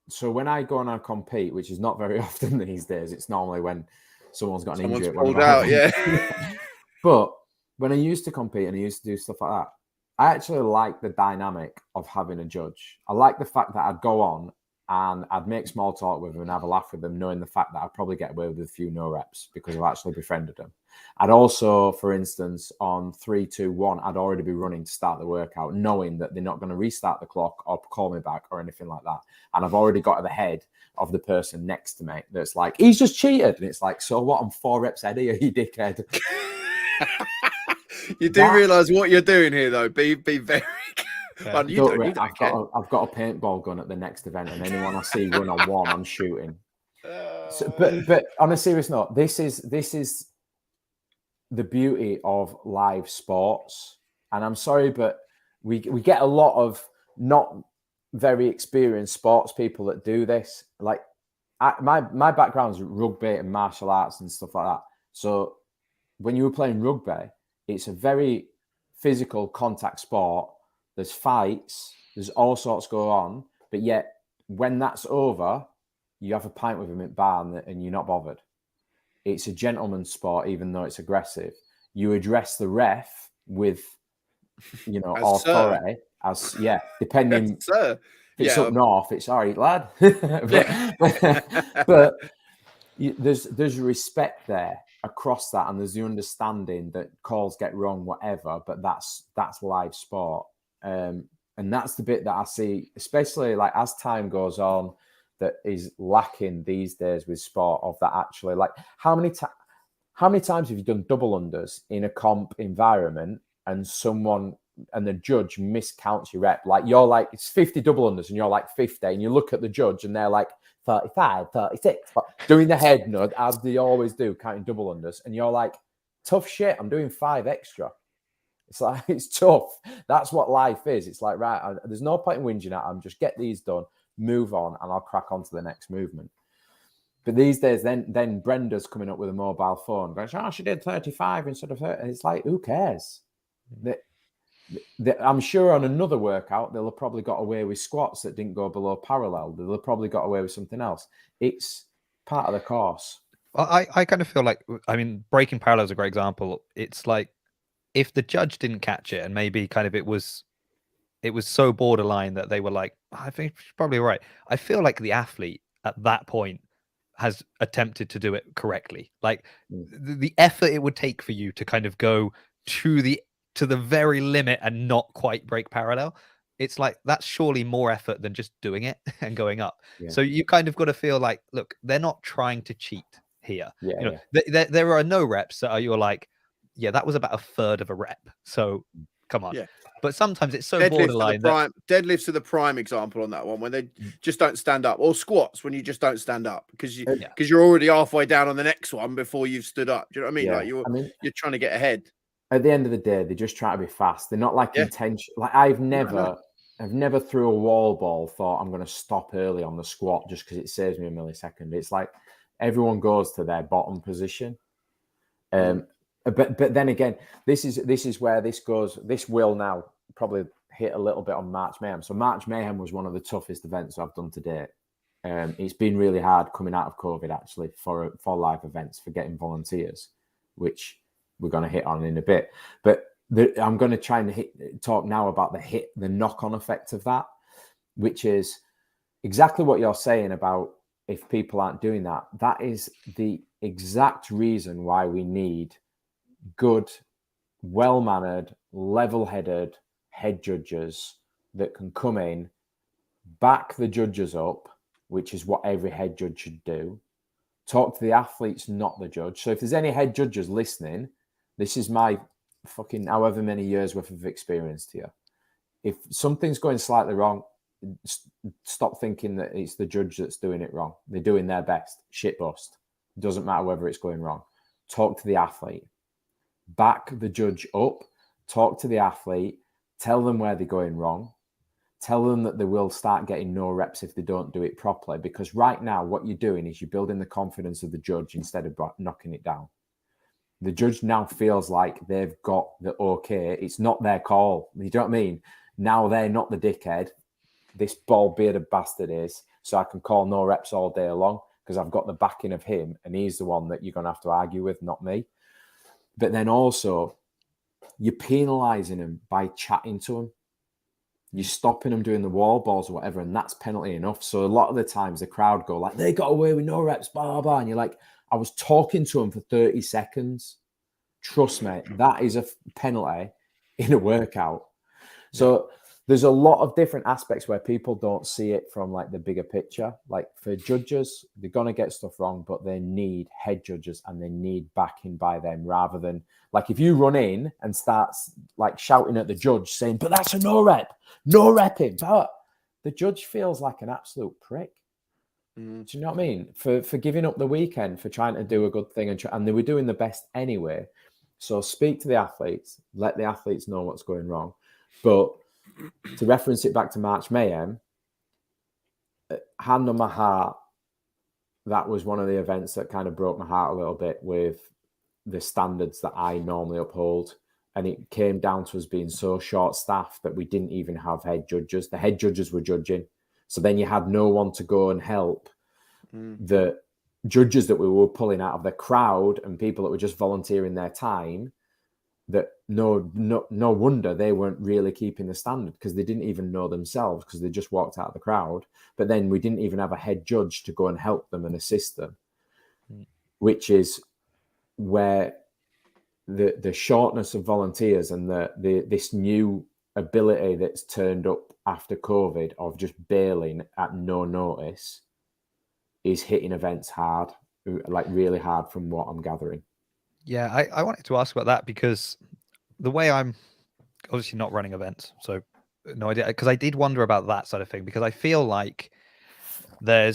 So when I go and I compete, which is not very often these days, it's normally when someone's got an injury. Pulled out, But when I used to compete and I used to do stuff like that, I actually like the dynamic of having a judge. I like the fact that I'd go on and I'd make small talk with them and have a laugh with them, knowing the fact that I'd probably get away with a few no reps because I've actually befriended them. I'd also, for instance, on 3, 2, 1, I'd already be running to start the workout, knowing that they're not going to restart the clock or call me back or anything like that. And I've already got to the head of the person next to me that's like, he's just cheated. And it's like, so what? I'm 4 reps ahead of you, you dickhead. You do realise what you're doing here, though. Be very. I've got a paintball gun at the next event, and anyone I see run on one, I'm shooting. But on a serious note, this is the beauty of live sports. And I'm sorry, but we get a lot of not very experienced sports people that do this. Like my background is rugby and martial arts and stuff like that. So when you were playing rugby, it's a very physical contact sport. There's fights, there's all sorts go on, but yet when that's over, you have a pint with him at bar and you're not bothered. It's a gentleman's sport, even though it's aggressive. You address the ref with, authority. Depending. If it's up north, it's all right, lad. but there's respect there across that, and there's the understanding that calls get wrong, whatever. But that's live sport, and that's the bit that I see, especially like as time goes on, that is lacking these days with sport. Of that actually, like how many times have you done double unders in a comp environment, and the judge miscounts your rep? Like you're like, it's 50 double unders and you're like 50, and you look at the judge and they're like 35, 36, doing the head nod as they always do, counting double unders, and you're like, tough shit, I'm doing 5 extra. It's like, it's tough. That's what life is. It's like, right, there's no point in whinging at them, just get these done, move on, and I'll crack on to the next movement. But these days, then Brenda's coming up with a mobile phone, going, oh, she did 35 instead of 30. And it's like, who cares? I'm sure on another workout, they'll have probably got away with squats that didn't go below parallel. They'll have probably got away with something else. It's part of the course. I kind of feel like, breaking parallel is a great example. It's like, if the judge didn't catch it, and maybe kind of it was so borderline that they were like, I think she's probably right. I feel like the athlete at that point has attempted to do it correctly. Like the effort it would take for you to kind of go to the very limit and not quite break parallel, it's like, that's surely more effort than just doing it and going up. Yeah. So you kind of got to feel like, look, they're not trying to cheat here. There are no reps that you're like, yeah, that was about a third of a rep. So come on. Yeah. But sometimes it's so Deadlifts are the borderline that prime. Deadlifts are the prime example on that one, when they just don't stand up, or squats when you just don't stand up because you're already halfway down on the next one before you've stood up. Do you know what I mean? Yeah. Like you're trying to get ahead. At the end of the day, they just try to be fast. They're not like intention. Like I've never through a wall ball thought I'm going to stop early on the squat just because it saves me a millisecond. It's like everyone goes to their bottom position. But then again, this is where this goes. This will now probably hit a little bit on March Mayhem. So March Mayhem was one of the toughest events I've done to date. It's been really hard coming out of COVID actually for live events, for getting volunteers, which we're going to hit on in a bit. But I'm going to try and talk now about the knock-on effect of that, which is exactly what you're saying about if people aren't doing that. That is the exact reason why we need good, well-mannered, level-headed head judges that can come in, back the judges up, which is what every head judge should do. Talk to the athletes, not the judge. So if there's any head judges listening, this is my fucking however many years worth of experience here. If something's going slightly wrong, stop thinking that it's the judge that's doing it wrong. They're doing their best. Shit bust. Doesn't matter whether it's going wrong. Talk to the athlete. Back the judge up. Talk to the athlete. Tell them where they're going wrong. Tell them that they will start getting no reps if they don't do it properly. Because right now, what you're doing is you're building the confidence of the judge instead of knocking it down. The judge now feels like they've got the okay. It's not their call. You know what I mean? Now they're not the dickhead. This bald-bearded bastard is. So I can call no reps all day long because I've got the backing of him and he's the one that you're going to have to argue with, not me. But then also, you're penalising them by chatting to them. You're stopping them doing the wall balls or whatever, and that's penalty enough. So a lot of the times the crowd go like, they got away with no reps, blah, blah, blah. And you're like, I was talking to them for 30 seconds. Trust me, that is a penalty in a workout. So there's a lot of different aspects where people don't see it from like the bigger picture. Like for judges, they're going to get stuff wrong, but they need head judges and they need backing by them rather than like if you run in and start like shouting at the judge saying, but that's a no repping. But the judge feels like an absolute prick. Do you know what I mean? For giving up the weekend, for trying to do a good thing and they were doing the best anyway. So speak to the athletes, let the athletes know what's going wrong. But to reference it back to March Mayhem, hand on my heart, that was one of the events that kind of broke my heart a little bit with the standards that I normally uphold. And it came down to us being so short-staffed that we didn't even have head judges. The head judges were judging. So then you had no one to go and help the judges that we were pulling out of the crowd and people that were just volunteering their time. That no wonder they weren't really keeping the standard because they didn't even know themselves because they just walked out of the crowd. But then we didn't even have a head judge to go and help them and assist them, which is where the shortness of volunteers and this new ability that's turned up after COVID of just bailing at no notice is hitting events hard, like really hard from what I'm gathering. Yeah, I wanted to ask about that because the way I'm obviously not running events, so no idea, because I did wonder about that side of thing because I feel like we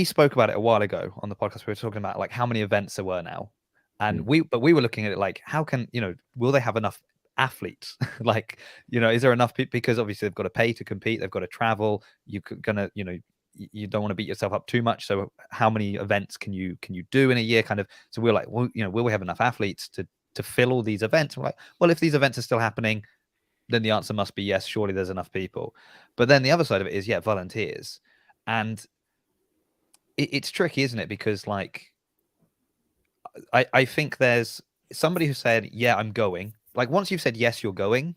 spoke about it a while ago on the podcast. We were talking about like how many events there were now. And we were looking at it like, how can, will they have enough athletes? Like, is there enough people? Because obviously they've got to pay to compete. They've got to travel. You don't want to beat yourself up too much. So how many events can you do in a year kind of? So we're like, well, will we have enough athletes to fill all these events? We're like, well, if these events are still happening, then the answer must be yes, surely there's enough people. But then the other side of it is, volunteers. And it's tricky, isn't it? Because like, I think there's somebody who said, yeah, I'm going. Like once you've said, yes, you're going,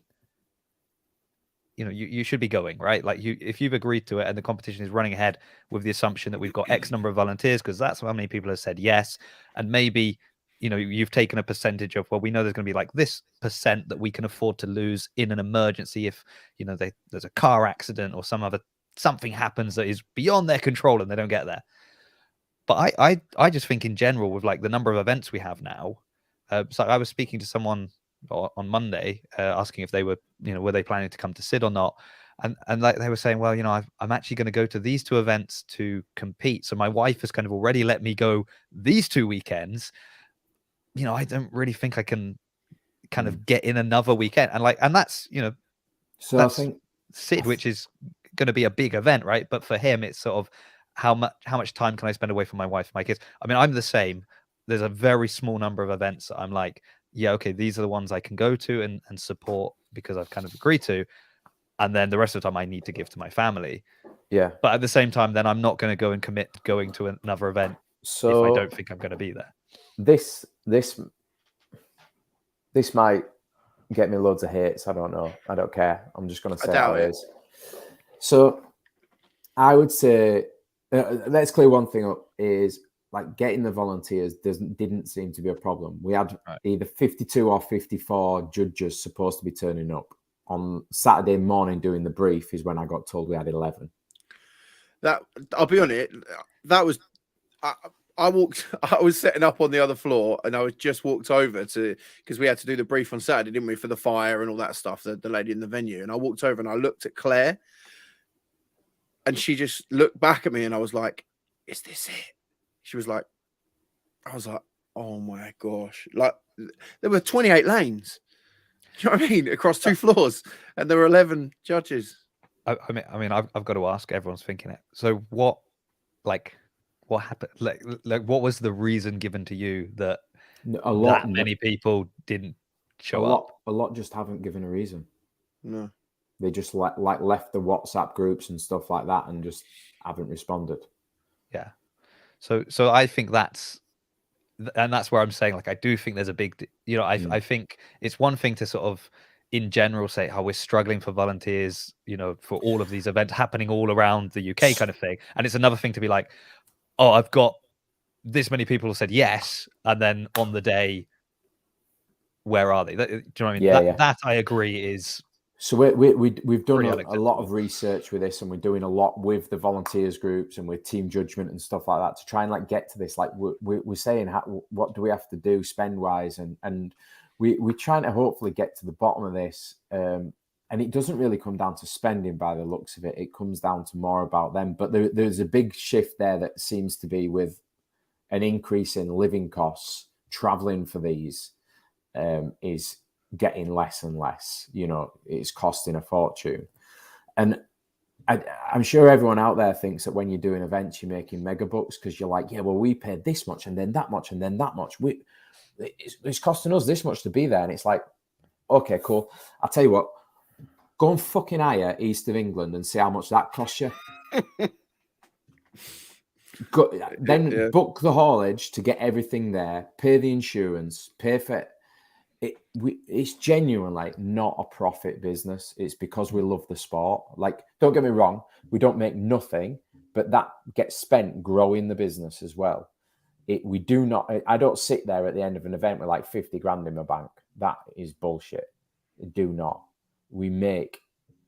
you should be going, right? Like if you've agreed to it and the competition is running ahead with the assumption that we've got X number of volunteers, because that's how many people have said yes. And maybe, you've taken a percentage of, well, we know there's going to be like this % that we can afford to lose in an emergency if, there's a car accident or something happens that is beyond their control and they don't get there. But I just think in general with like the number of events we have now. So I was speaking to someone on Monday, asking if they were, were they planning to come to Sid or not. And like they were saying, well, I'm actually going to go to these 2 events to compete. So my wife has kind of already let me go these 2 weekends. I don't really think I can kind of get in another weekend. And that's, so that's I think Sid, which is going to be a big event, right? But for him, it's sort of how much time can I spend away from my wife and my kids? I mean, I'm the same. There's a very small number of events that I'm like, yeah, okay, these are the ones I can go to and support because I've kind of agreed to. And then the rest of the time I need to give to my family. Yeah. But at the same time, then I'm not going to go and commit to going to another event if I don't think I'm going to be there. This might get me loads of hates. I don't know. I don't care. I'm just going to say how it is. So I would say, let's clear one thing up, is like getting the volunteers didn't seem to be a problem. We had either 52 or 54 judges supposed to be turning up. On Saturday morning doing the brief is when I got told we had 11. That, I'll be honest, that was, I was setting up on the other floor and I was just walked over because we had to do the brief on Saturday, didn't we, for the fire and all that stuff, the lady in the venue. And I walked over and I looked at Claire and she just looked back at me and I was like, is this it? She was like, I was like, oh my gosh. Like, there were 28 lanes. Do you know what I mean? Across 2 floors, and there were 11 judges. I mean, I've got to ask. Everyone's thinking it. So what happened? Like, what was the reason given to you that many people didn't show up? A lot just haven't given a reason. No, they just like left the WhatsApp groups and stuff like that, and just haven't responded. Yeah. So I think that's where I'm saying, like, I do think there's a big, I think it's one thing to sort of in general say how we're struggling for volunteers, for all of these events happening all around the UK kind of thing. And it's another thing to be like, oh, I've got this many people who said yes. And then on the day, where are they? Do you know what I mean? Yeah, that I agree is. So we've done a lot of research with this, and we're doing a lot with the volunteers groups and with team judgment and stuff like that to try and like get to this. Like we're saying, what do we have to do spend wise, and we're trying to hopefully get to the bottom of this. And it doesn't really come down to spending by the looks of it. It comes down to more about them. But there's a big shift there that seems to be with an increase in living costs. Traveling for these is getting less and less. It's costing a fortune. And I'm sure everyone out there thinks that when you're doing events, you're making mega bucks because you're like, yeah, well, we paid this much and then that much and then that much. It's costing us this much to be there. And it's like, okay, cool. I'll tell you what, go and fucking hire East of England and see how much that costs you. Book the haulage to get everything there, pay the insurance, pay for it. It's genuinely not a profit business. It's because we love the sport. Like, don't get me wrong, we don't make nothing, but that gets spent growing the business as well. I don't sit there at the end of an event with like 50 grand in my bank. That is bullshit. Do not. We make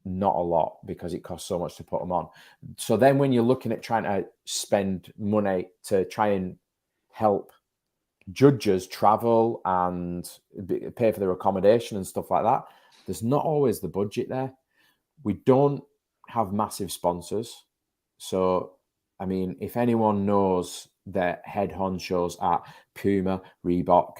not a lot because it costs so much to put them on. So then when you're looking at trying to spend money to try and help judges travel and pay for their accommodation and stuff like that, there's not always the budget there. We don't have massive sponsors. So, I mean, if anyone knows the head honchos at Puma, Reebok,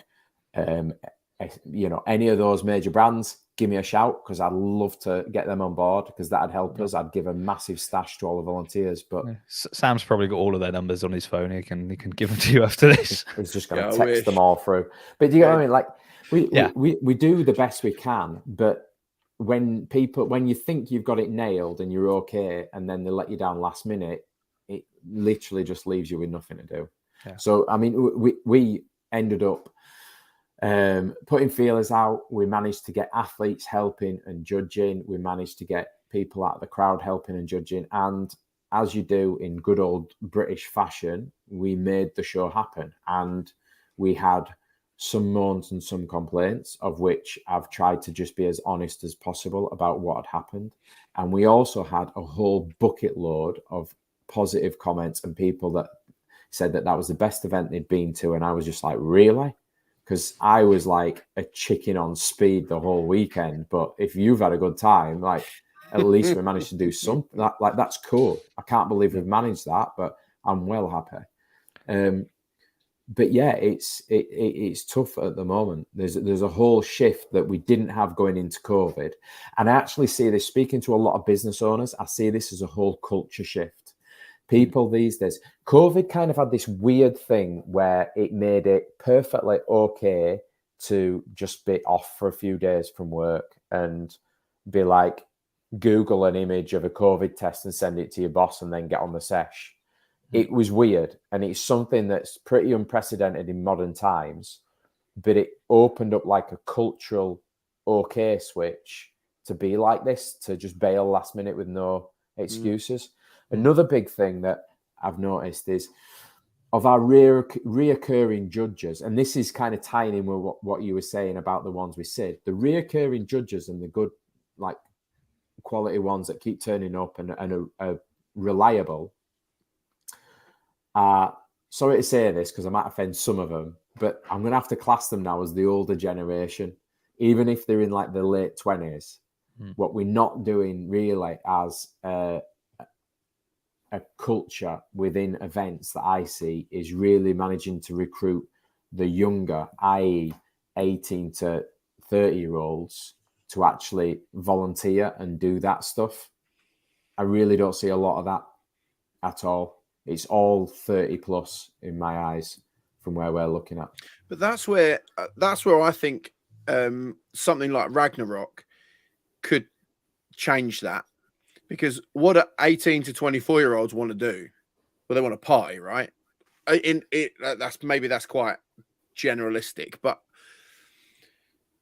any of those major brands, give me a shout because I'd love to get them on board because that'd help us. I'd give a massive stash to all the volunteers. But Sam's probably got all of their numbers on his phone. He can give them to you after this. He's just going to text them all through. But do you know what I mean? Like we do the best we can, but when you think you've got it nailed and you're okay, and then they let you down last minute, it literally just leaves you with nothing to do. Yeah. So I mean, we ended up putting feelers out. We managed to get athletes helping and judging. We managed to get people out of the crowd helping and judging. And as you do in good old British fashion, we made the show happen. And we had some moans and some complaints, of which I've tried to just be as honest as possible about what had happened. And we also had a whole bucket load of positive comments and people that said that was the best event they'd been to. And I was just like, really? because I was like a chicken on speed the whole weekend. But if you've had a good time, like at least we managed to do something. That's cool. I can't believe we've managed that, but I'm well happy. But yeah, it's tough at the moment. There's a whole shift that we didn't have going into COVID, and I actually see this speaking to a lot of business owners. I see this as a whole culture shift. People these days, COVID kind of had this weird thing where it made it perfectly okay to just be off for a few days from work and be like, Google an image of a COVID test and send it to your boss and then get on the sesh. It was weird, and it's something that's pretty unprecedented in modern times, but it opened up like a cultural okay switch to be like this, to just bail last minute with no excuses. Another big thing that I've noticed is of our reoccurring judges, and this is kind of tying in with what you were saying about the ones we said, the reoccurring judges and the good, like, quality ones that keep turning up and are reliable. Sorry to say this because I might offend some of them, but I'm going to have to class them now as the older generation, even if they're in like the late 20s. What we're not doing really as a culture within events that I see is really managing to recruit the younger, i.e. 18 to 30-year-olds, to actually volunteer and do that stuff. I really don't see a lot of that at all. It's all 30 plus in my eyes from where we're looking at. But that's where I think something like Ragnarok could change that. Because what 18 to 24-year-olds want to do? Well, they want to party, right? That's quite generalistic. But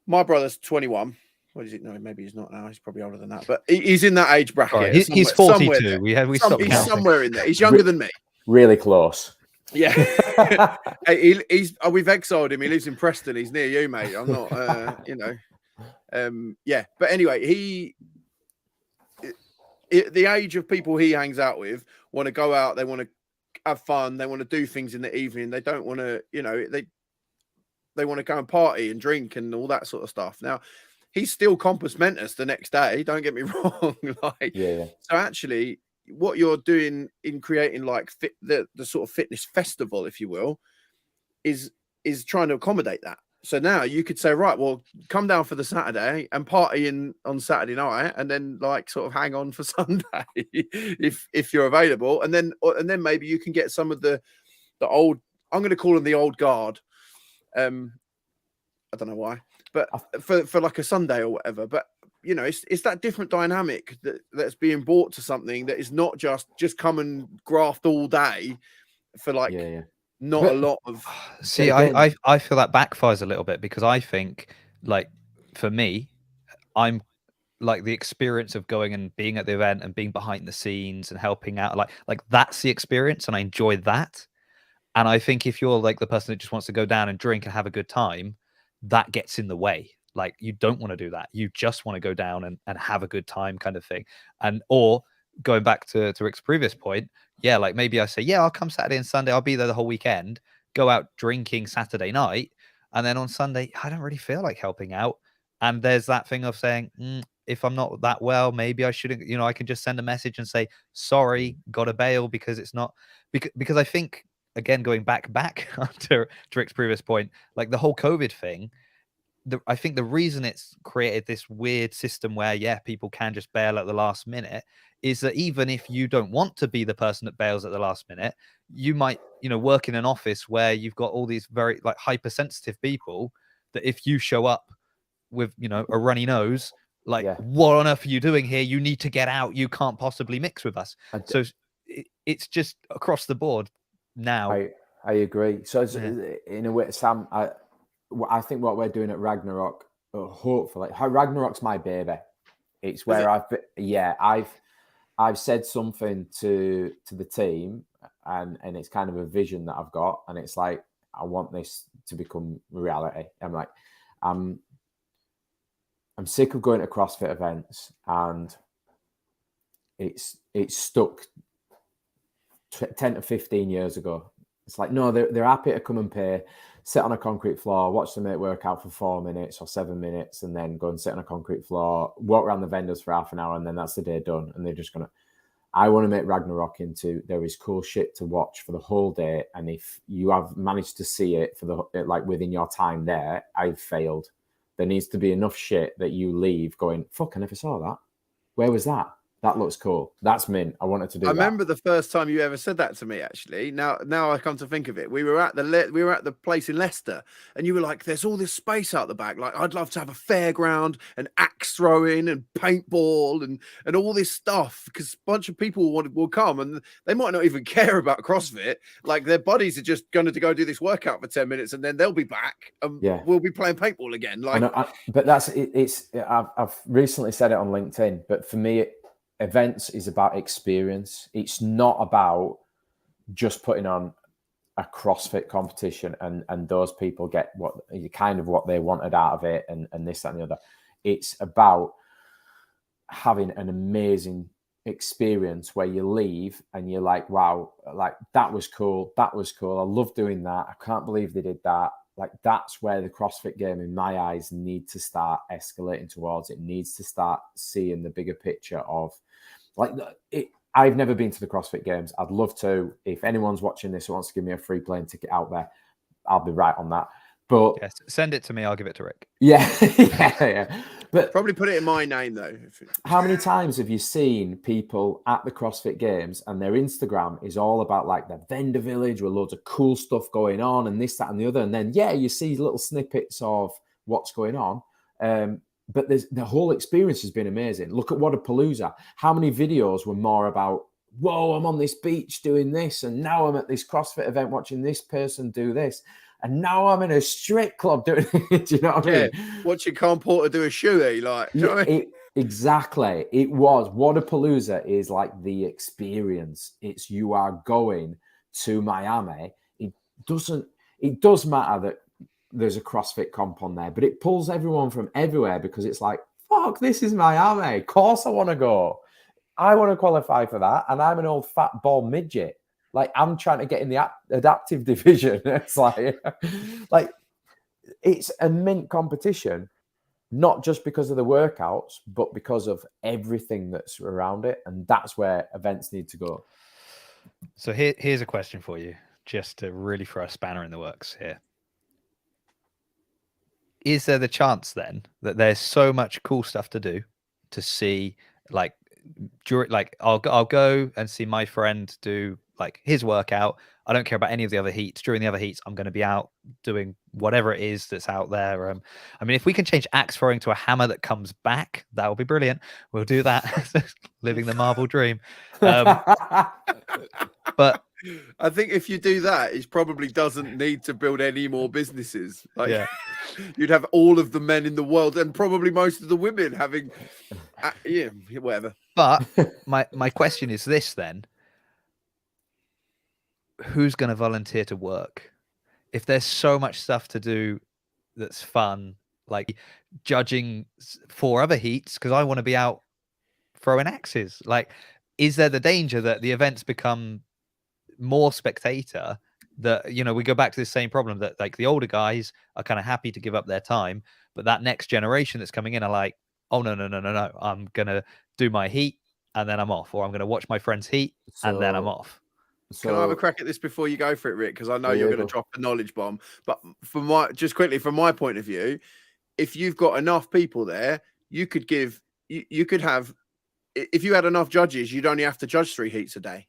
my brother's 21. What is it? No, maybe he's not now. He's probably older than that. But he's in that age bracket. He's 42. We stopped he's counting. somewhere in there. He's younger than me. Really close. Yeah. We've exiled him. He lives in Preston. He's near you, mate. I'm not, yeah. But anyway, the age of people he hangs out with want to go out. They want to have fun. They want to do things in the evening. They don't want to, they want to go and party and drink and all that sort of stuff. Now, he's still compos mentis the next day. Don't get me wrong. So actually, what you're doing in creating like the sort of fitness festival, if you will, is trying to accommodate that. So now you could say, right, well, come down for the Saturday and party on Saturday night, and then like sort of hang on for Sunday if you're available, and then maybe you can get some of the old. I'm going to call them the old guard. I don't know why, but for like a Sunday or whatever. But it's that different dynamic that's being brought to something that is not just come and graft all day for like. Not a lot of. See, I feel that backfires a little bit, because I think, like, for me, I'm like the experience of going and being at the event and being behind the scenes and helping out, like that's the experience, and I enjoy that. And I think if you're like the person that just wants to go down and drink and have a good time, that gets in the way. Like, you don't want to do that. You just want to go down and have a good time, kind of thing. Or going back to Rick's previous point, yeah, like maybe I say, yeah, I'll come Saturday and Sunday. I'll be there the whole weekend, go out drinking Saturday night. And then on Sunday, I don't really feel like helping out. And there's that thing of saying, if I'm not that well, maybe I shouldn't, I can just send a message and say, sorry, got to bail, because it's not, because I think, again, going back to Rick's previous point, like the whole COVID thing, I think the reason it's created this weird system where, yeah, people can just bail at the last minute is that even if you don't want to be the person that bails at the last minute, you might, work in an office where you've got all these very like hypersensitive people that if you show up with, a runny nose, like, what on earth are you doing here? You need to get out. You can't possibly mix with us. So it's just across the board now. I agree. So in a way, Sam, I think what we're doing at Ragnarok, hopefully, Ragnarok's my baby. It's where I've said something to the team, and it's kind of a vision that I've got, and it's like, I want this to become reality. I'm like, I'm sick of going to CrossFit events, and it's stuck 10 to 15 years ago. It's like, no, they're happy to come and pay, sit on a concrete floor, watch the mate work out for 4 minutes or 7 minutes, and then go and sit on a concrete floor, walk around the vendors for half an hour, and then that's the day done. And they're just going to, I want to make Ragnarok into, there is cool shit to watch for the whole day. And if you have managed to see it for the, like within your time there, I've failed. There needs to be enough shit that you leave going, fuck, I never saw that. Where was that? That looks cool. That's mint. I wanted to do that. I remember the first time you ever said that to me, actually. Now I come to think of it. We were at the place in Leicester, and you were like, there's all this space out the back. Like, I'd love to have a fairground and axe throwing and paintball and all this stuff, because a bunch of people will come and they might not even care about CrossFit. Like, their buddies are just going to go do this workout for 10 minutes and then they'll be back and we'll be playing paintball again. Like, but that's it. I've recently said it on LinkedIn, but for me, events is about experience. It's not about just putting on a CrossFit competition and those people get what they wanted out of it and this, that, and the other. It's about having an amazing experience where you leave and you're like, wow, like that was cool. That was cool. I love doing that. I can't believe they did that. Like, that's where the CrossFit game, in my eyes, need to start escalating towards. It needs to start seeing the bigger picture of, like, I've never been to the CrossFit Games. I'd love to. If anyone's watching this who wants to give me a free plane ticket out there, I'll be right on that. But yes, send it to me. I'll give it to Rick. Yeah, yeah. But probably put it in my name, though. How many times have you seen people at the CrossFit Games and their Instagram is all about like the vendor village with loads of cool stuff going on and this, that, and the other? And then, you see little snippets of what's going on. But the whole experience has been amazing. Look at Wadapalooza. How many videos were more about, whoa, I'm on this beach doing this, and now I'm at this CrossFit event watching this person do this, and now I'm in a strip club doing it. Do you know what I mean? Watching Khan Porter do a shoey, like, do you know what I mean? Exactly. It was Wadapalooza is like the experience. It's, you are going to Miami. It does matter that there's a CrossFit comp on there, but it pulls everyone from everywhere because it's like, fuck, this is Miami. Of course I want to go. I want to qualify for that. And I'm an old fat ball midget. Like, I'm trying to get in the adaptive division. It's like it's a mint competition, not just because of the workouts, but because of everything that's around it. And that's where events need to go. So here's a question for you, just to really throw a spanner in the works here. Is there the chance then that there's so much cool stuff to do, to see, like, I'll go and see my friend do like his workout. I don't care about any of the other heats. During the other heats, I'm going to be out doing whatever it is that's out there. I mean, if we can change axe throwing to a hammer that comes back, that will be brilliant. We'll do that. Living the Marvel dream. But I think if you do that, it probably doesn't need to build any more businesses. Like, you'd have all of the men in the world and probably most of the women having, whatever. But my question is this then: who's going to volunteer to work if there's so much stuff to do that's fun, like judging 4 other heats because I want to be out throwing axes? Like, is there the danger that the events become more spectator, that, you know, we go back to the same problem that like the older guys are kind of happy to give up their time, but that next generation that's coming in are like, oh no, I'm gonna do my heat and then I'm off, or I'm gonna watch my friend's heat and then I'm off. Can I have a crack at this before you go for it, Rick? Because I know you're going to drop a knowledge bomb. But from my point of view, if you've got enough people there, you could have, if you had enough judges, you'd only have to judge 3 heats a day,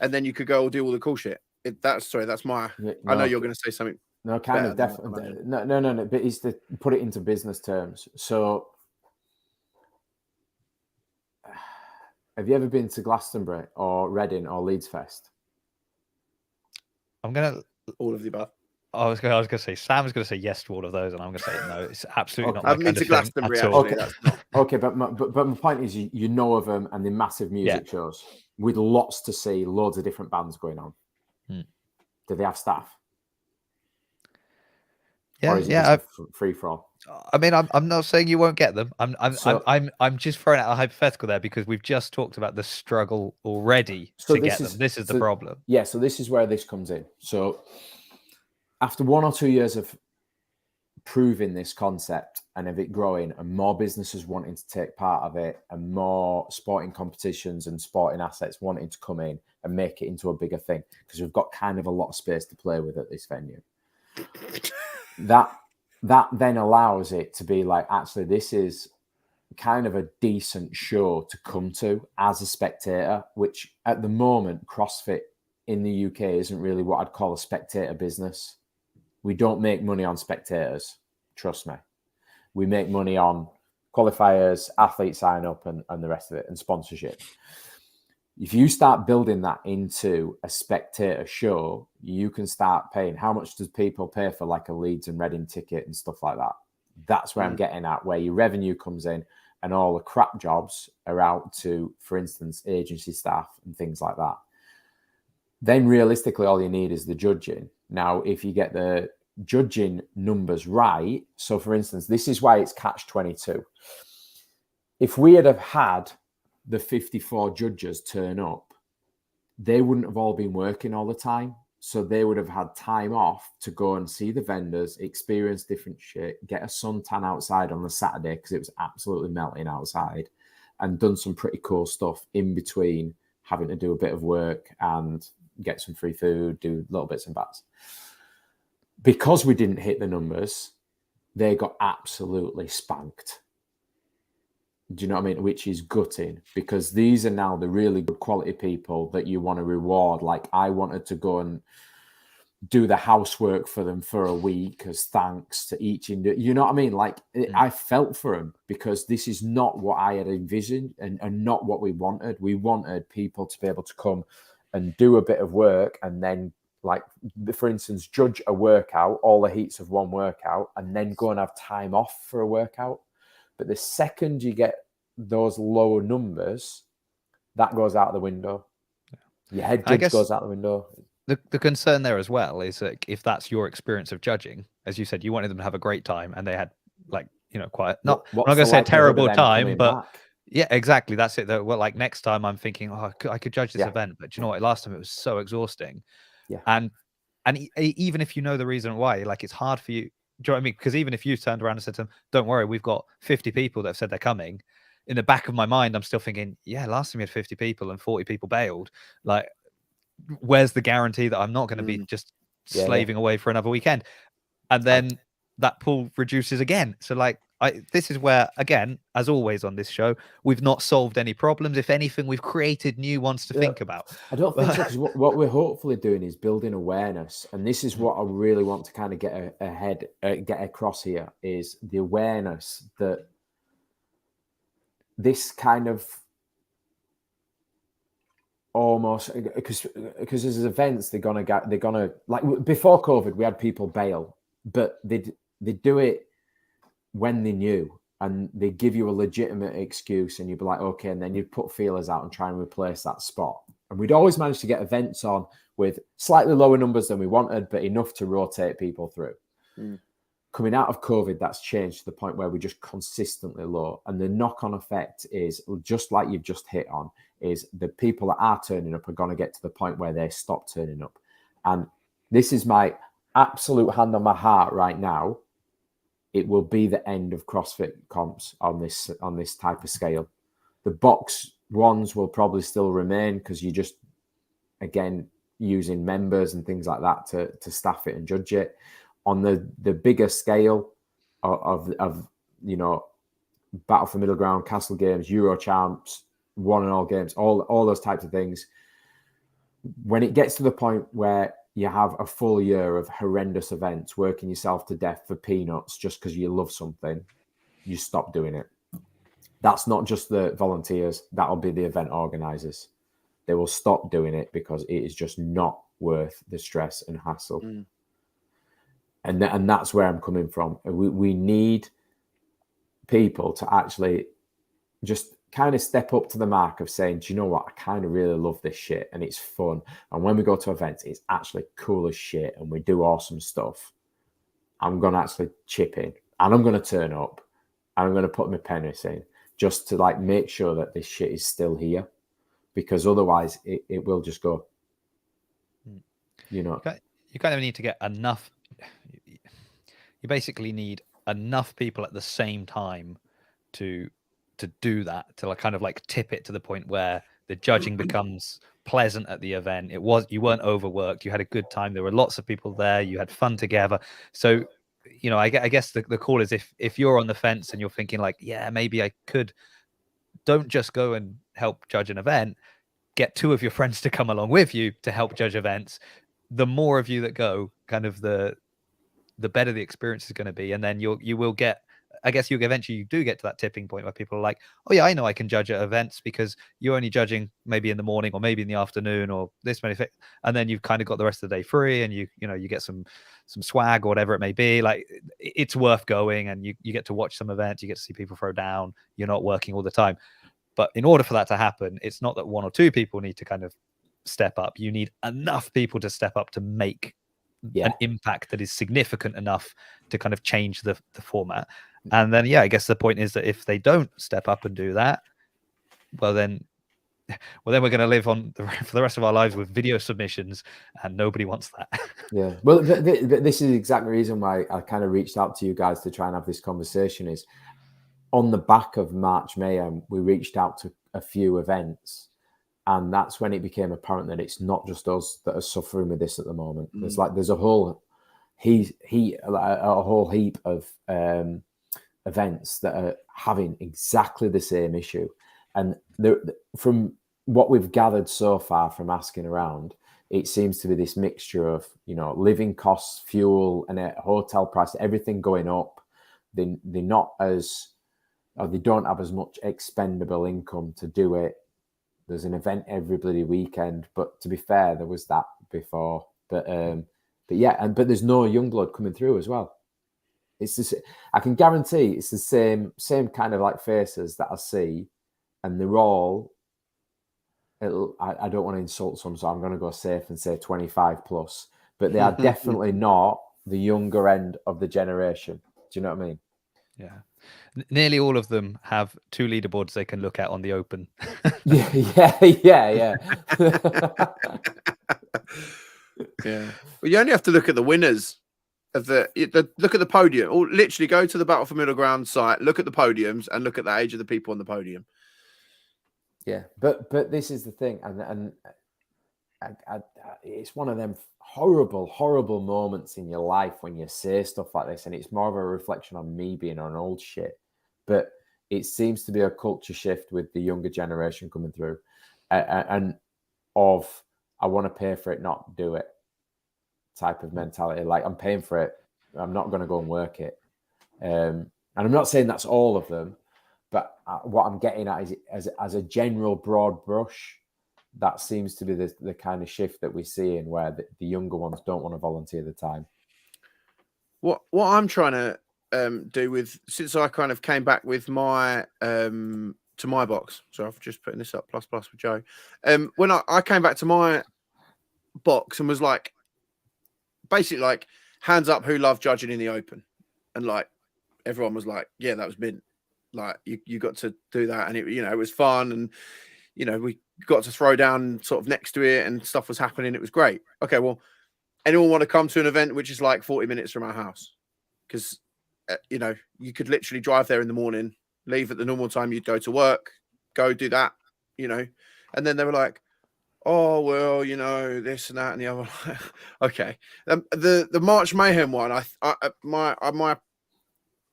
and then you could go do all the cool shit. That's my. No, I know you're going to say something. No, kind of definitely. No. But it's to put it into business terms. So, have you ever been to Glastonbury or Reading or Leeds Fest? I'm gonna all of the above. I was gonna say Sam's gonna say yes to all of those, and I'm gonna say no. It's absolutely not. I've been to Glastonbury. Okay, okay, but my point is, you know of them, and they're massive music shows with lots to see, loads of different bands going on. Do they have staff? Yeah, free for all. I mean, I'm not saying you won't get them. I'm just throwing out a hypothetical there because we've just talked about the struggle already to get them. This is the problem. Yeah, so this is where this comes in. So after 1 or 2 years of proving this concept and of it growing and more businesses wanting to take part of it and more sporting competitions and sporting assets wanting to come in and make it into a bigger thing, because we've got kind of a lot of space to play with at this venue. That then allows it to be like, actually, this is kind of a decent show to come to as a spectator, which at the moment, CrossFit in the UK isn't really what I'd call a spectator business. We don't make money on spectators, trust me. We make money on qualifiers, athlete sign up, and the rest of it, and sponsorship. If you start building that into a spectator show, you can start paying. How much does people pay for like a Leeds and Reading ticket and stuff like that? That's where I'm getting at, where your revenue comes in and all the crap jobs are out to, for instance, agency staff and things like that. Then realistically, all you need is the judging. Now, if you get the judging numbers right, so for instance, this is why it's catch-22. If we had had the 54 judges turn up, they wouldn't have all been working all the time. So they would have had time off to go and see the vendors, experience different shit, get a suntan outside on the Saturday because it was absolutely melting outside, and done some pretty cool stuff in between having to do a bit of work and get some free food, do little bits and bats. Because we didn't hit the numbers, they got absolutely spanked. Do you know what I mean? Which is gutting, because these are now the really good quality people that you want to reward. Like, I wanted to go and do the housework for them for a week as thanks to each. You know what I mean? Like, I felt for them, because this is not what I had envisioned and not what we wanted. We wanted people to be able to come and do a bit of work and then, like, for instance, judge a workout, all the heats of one workout, and then go and have time off for a workout. But the second you get those lower numbers, that goes out the window. Your head judge goes out the window. The concern there as well is that if that's your experience of judging, as you said, you wanted them to have a great time, and they had, like, you know, quite I'm not going to say a terrible time, but back? Yeah, exactly. That's it. Well, like, next time I'm thinking, oh, I could judge this event, but you know what? Last time it was so exhausting. Yeah. And even if you know the reason why, like, it's hard for you. Do you know what I mean? Because even if you turned around and said to them, don't worry, we've got 50 people that have said they're coming, in the back of my mind, I'm still thinking, yeah, last time we had 50 people and 40 people bailed. Like, where's the guarantee that I'm not going to be just slaving away for another weekend? And then that pool reduces again. So, like, this is where, again, as always on this show, we've not solved any problems. If anything, we've created new ones to think about. I don't think so, because what we're hopefully doing is building awareness. And this is what I really want to kind of get across here, is the awareness that this kind of almost, because there's events, they're gonna like, before COVID, we had people bail, but they do it when they knew, and they give you a legitimate excuse, and you'd be like, okay, and then you'd put feelers out and try and replace that spot. And we'd always manage to get events on with slightly lower numbers than we wanted, but enough to rotate people through. Coming out of COVID, that's changed to the point where we're just consistently low. And the knock-on effect is, just like you've just hit on, is the people that are turning up are going to get to the point where they stop turning up. And this is my absolute hand on my heart right now. It will be the end of CrossFit comps on this type of scale. The box ones will probably still remain, because you just, again, using members and things like that to staff it and judge it. On the bigger scale of you know, Battle for Middle Ground, Castle Games, Euro Champs, One and All Games, all those types of things, when it gets to the point where you have a full year of horrendous events, working yourself to death for peanuts just because you love something, you stop doing it. That's not just the volunteers, that'll be the event organizers. They will stop doing it because it is just not worth the stress and hassle. And that's where I'm coming from. We need people to actually just kind of step up to the mark of saying, do you know what? I kind of really love this shit and it's fun. And when we go to events, it's actually cool as shit and we do awesome stuff. I'm going to actually chip in and I'm going to turn up and I'm going to put my pennies in just to like make sure that this shit is still here, because otherwise it will just go, you know. You kind of need to get enough. You basically need enough people at the same time to do that, to like kind of like tip it to the point where the judging becomes pleasant at the event. You weren't overworked, you had a good time, there were lots of people there, you had fun together. So you know, I guess the call is, if you're on the fence and you're thinking like, yeah, maybe I could, don't just go and help judge an event, get 2 of your friends to come along with you to help judge events. The more of you that go, kind of the better the experience is going to be. And then you will get, I guess you eventually do get to that tipping point where people are like, oh yeah, I know I can judge at events because you're only judging maybe in the morning or maybe in the afternoon or this many things. And then you've kind of got the rest of the day free, and you get some swag or whatever it may be. Like, it's worth going, and you get to watch some events, you get to see people throw down, you're not working all the time. But in order for that to happen, it's not that 1 or 2 people need to kind of step up. You need enough people to step up to make an impact that is significant enough to kind of change the format. And then, I guess the point is that if they don't step up and do that, well then we're going to live on for the rest of our lives with video submissions, and nobody wants that. Yeah. Well, this is the exact reason why I kind of reached out to you guys to try and have this conversation. Is on the back of March Mayhem, we reached out to a few events, and that's when it became apparent that it's not just us that are suffering with this at the moment. There's a whole heap of events that are having exactly the same issue. And from what we've gathered so far from asking around, it seems to be this mixture of, living costs, fuel, and hotel price, everything going up. They're not as, or they don't have as much expendable income to do it. There's an event every bloody weekend, but to be fair, there was that before. But there's no young blood coming through as well. It's just, I can guarantee it's the same kind of like faces that I see, and they're all. I don't want to insult some, so I'm going to go safe and say 25 plus. But they are definitely not the younger end of the generation. Do you know what I mean? Yeah. Nearly all of them have 2 leaderboards they can look at on the open. yeah. Yeah. Well, you only have to look at the winners of look at the podium, or literally go to the Battle for Middle Ground site, look at the podiums, and look at the age of the people on the podium. Yeah, but this is the thing, and it's one of them horrible moments in your life when you say stuff like this, and it's more of a reflection on me being on old shit. But it seems to be a culture shift with the younger generation coming through, and of I want to pay for it, not do it type of mentality. Like, I'm paying for it, I'm not going to go and work it. And I'm not saying that's all of them, but what I'm getting at is, as a general broad brush, that seems to be the kind of shift that we're seeing, where the younger ones don't want to volunteer the time. What I'm trying to do with, since I kind of came back with my to my box, so I've just putting this up plus with Joe. When I came back to my box and was like, basically like, hands up who loved judging in the open, and like everyone was like, yeah, that was mint. Like, you got to do that, and it was fun, and we got to throw down sort of next to it, and stuff was happening. It was great. Okay, well, anyone want to come to an event which is like 40 minutes from our house? Because you could literally drive there in the morning, leave at the normal time you'd go to work, go do that, and then they were like, oh well, this and that and the other. Okay, the March Mayhem one, my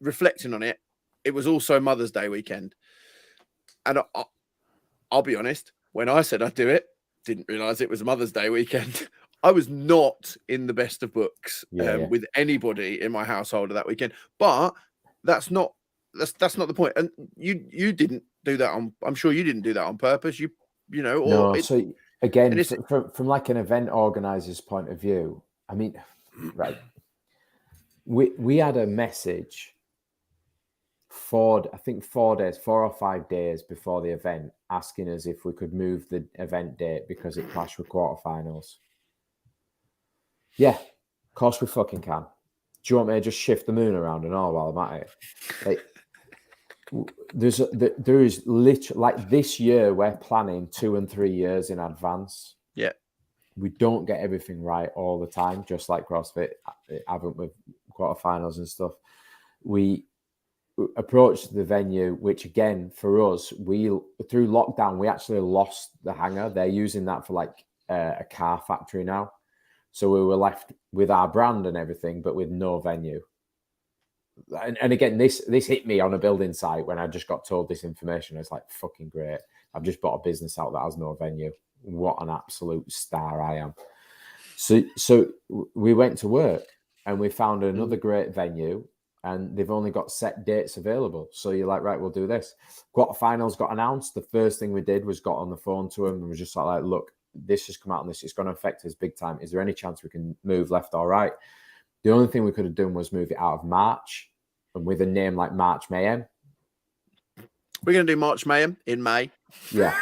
reflecting on it, it was also Mother's Day weekend, and I'll be honest, when I said I'd do it, didn't realize it was Mother's Day weekend. I was not in the best of books with anybody in my household that weekend, but that's not the point. And you didn't do that I'm sure you didn't do that on purpose. So again, from like an event organizer's point of view, I mean, right, we had a message 4 or 5 days before the event, asking us if we could move the event date because it clashed with quarterfinals. Yeah, of course we fucking can. you want me to just shift the moon around and all while I'm at it? Like, there is literally, like, this year we're planning 2 and 3 years in advance. Yeah. We don't get everything right all the time, just like CrossFit haven't with quarterfinals and stuff. We approached the venue, which again for us, through lockdown we actually lost the hangar. They're using that for like a car factory now, so we were left with our brand and everything, but with no venue. And again, this hit me on a building site when I just got told this information. It's like, fucking great. I've just bought a business out that has no venue. What an absolute star I am. So we went to work and we found another great venue, and they've only got set dates available. So you're like, right, we'll do this. Quarterfinals got announced. The first thing we did was got on the phone to them and was just like, look, this has come out and this is going to affect us big time. Is there any chance we can move left or right? The only thing we could have done was move it out of March, and with a name like March Mayhem. We're going to do March Mayhem in May. Yeah.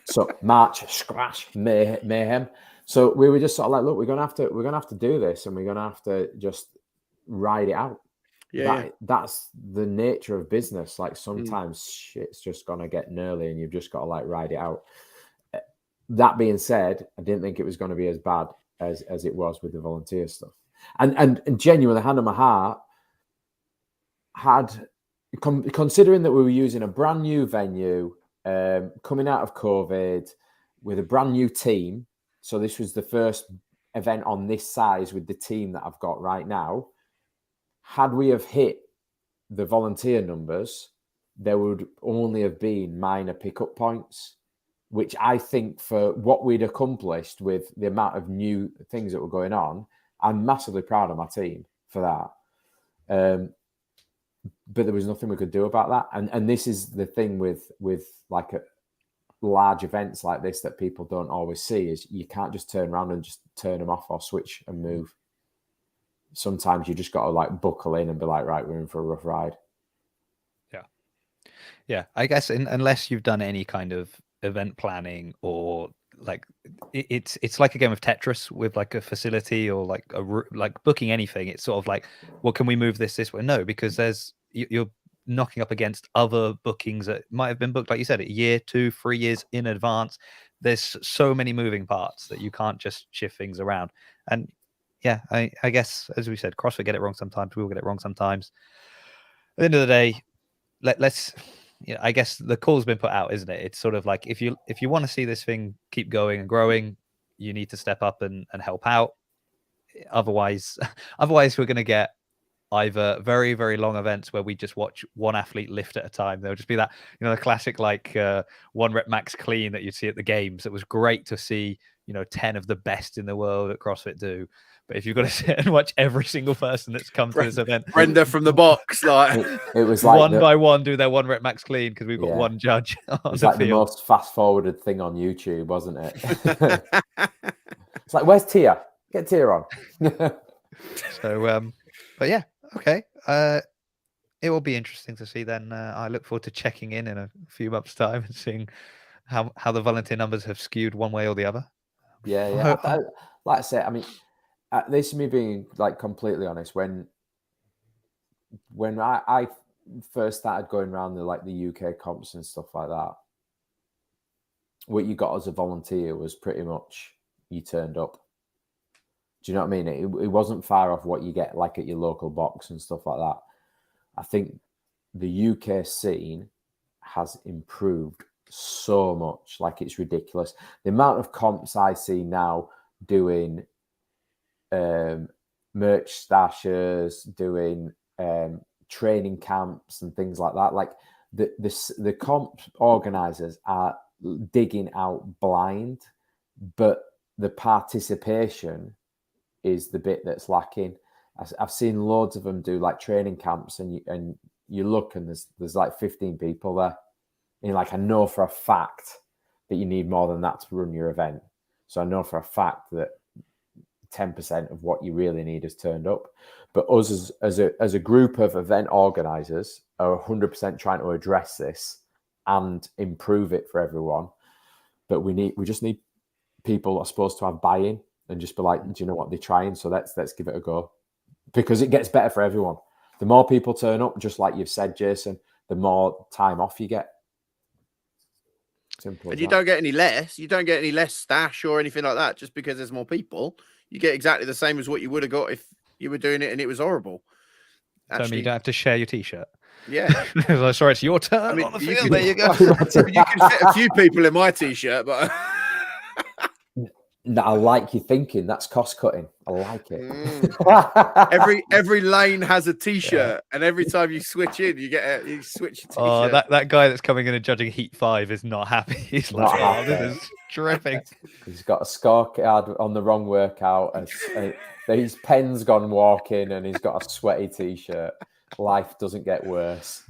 So March Scratch Mayhem. So we were just sort of like, look, we're gonna have to do this, and we're gonna have to just ride it out. That's the nature of business. Like, sometimes shit's just gonna get gnarly, and you've just got to like ride it out. That being said, I didn't think it was going to be as bad as it was with the volunteer stuff. And genuinely, hand on my heart, considering that we were using a brand new venue, coming out of COVID with a brand new team. So this was the first event on this size with the team that I've got right now. Had we have hit the volunteer numbers, there would only have been minor pickup points, which I think for what we'd accomplished with the amount of new things that were going on, I'm massively proud of my team for that. But there was nothing we could do about that. And this is the thing with like large events like this that people don't always see, is you can't just turn around and just turn them off or switch and move. Sometimes you just got to like buckle in and be like, right, we're in for a rough ride. Yeah. I guess unless you've done any kind of event planning, or like it's like a game of Tetris with like a facility, or like booking anything. It's sort of like, well, can we move this way? No, because you're knocking up against other bookings that might have been booked, like you said, a year, 2, 3 years in advance. There's so many moving parts that you can't just shift things around. And yeah, I guess, as we said, CrossFit get it wrong sometimes. We will get it wrong sometimes. At the end of the day, let's. I guess the call's been put out, isn't it? It's sort of like, if you want to see this thing keep going and growing, you need to step up and help out. Otherwise we're going to get either very, very long events where we just watch one athlete lift at a time. There'll just be that, the classic like 1 rep max clean that you'd see at the games. It was great to see, 10 of the best in the world at CrossFit do. But if you've got to sit and watch every single person that's come to this event, render from the box, like it was like one by one do their 1 rep max clean, because we've got one judge on it's the like field. The most fast forwarded thing on YouTube, wasn't it? It's like, where's Tia? Get Tia on. So but yeah, okay. It will be interesting to see then. I look forward to checking in a few months' time and seeing how the volunteer numbers have skewed one way or the other. Yeah. Like I said, I mean, this is me being like completely honest. When I first started going around the UK comps and stuff like that, what you got as a volunteer was pretty much you turned up. Do you know what I mean? It wasn't far off what you get like at your local box and stuff like that. I think the UK scene has improved so much, like it's ridiculous. The amount of comps I see now doing merch stashes, doing training camps and things like that. Like the comp organizers are digging out blind, but the participation is the bit that's lacking. I've seen loads of them do like training camps, and you look and there's like 15 people there. And you're like, I know for a fact that you need more than that to run your event. So I know for a fact that 10% of what you really need is turned up. But us as a group of event organizers are 100% trying to address this and improve it for everyone. But we just need people are supposed to have buy-in and just be like, do you know what, they're trying, so let's give it a go. because it gets better for everyone. The more people turn up, just like you've said, Jason, the more time off you get. Simple. And you don't get any less. You don't get any less stash or anything like that just because there's more people. You get exactly the same as what you would have got if you were doing it and it was horrible. So you don't have to share your T-shirt. Yeah. Sorry, it's your turn on the field. There you go. You can fit a few people in my T-shirt, but I like you thinking. That's cost cutting. I like it. Every lane has a T-shirt, and every time you switch in, you switch your T-shirt. Oh, that guy that's coming in and judging Heat 5 is not happy. He's like, oh, this is dripping. He's got a scorecard on the wrong workout, and his pen's gone walking, and he's got a sweaty T-shirt. Life doesn't get worse.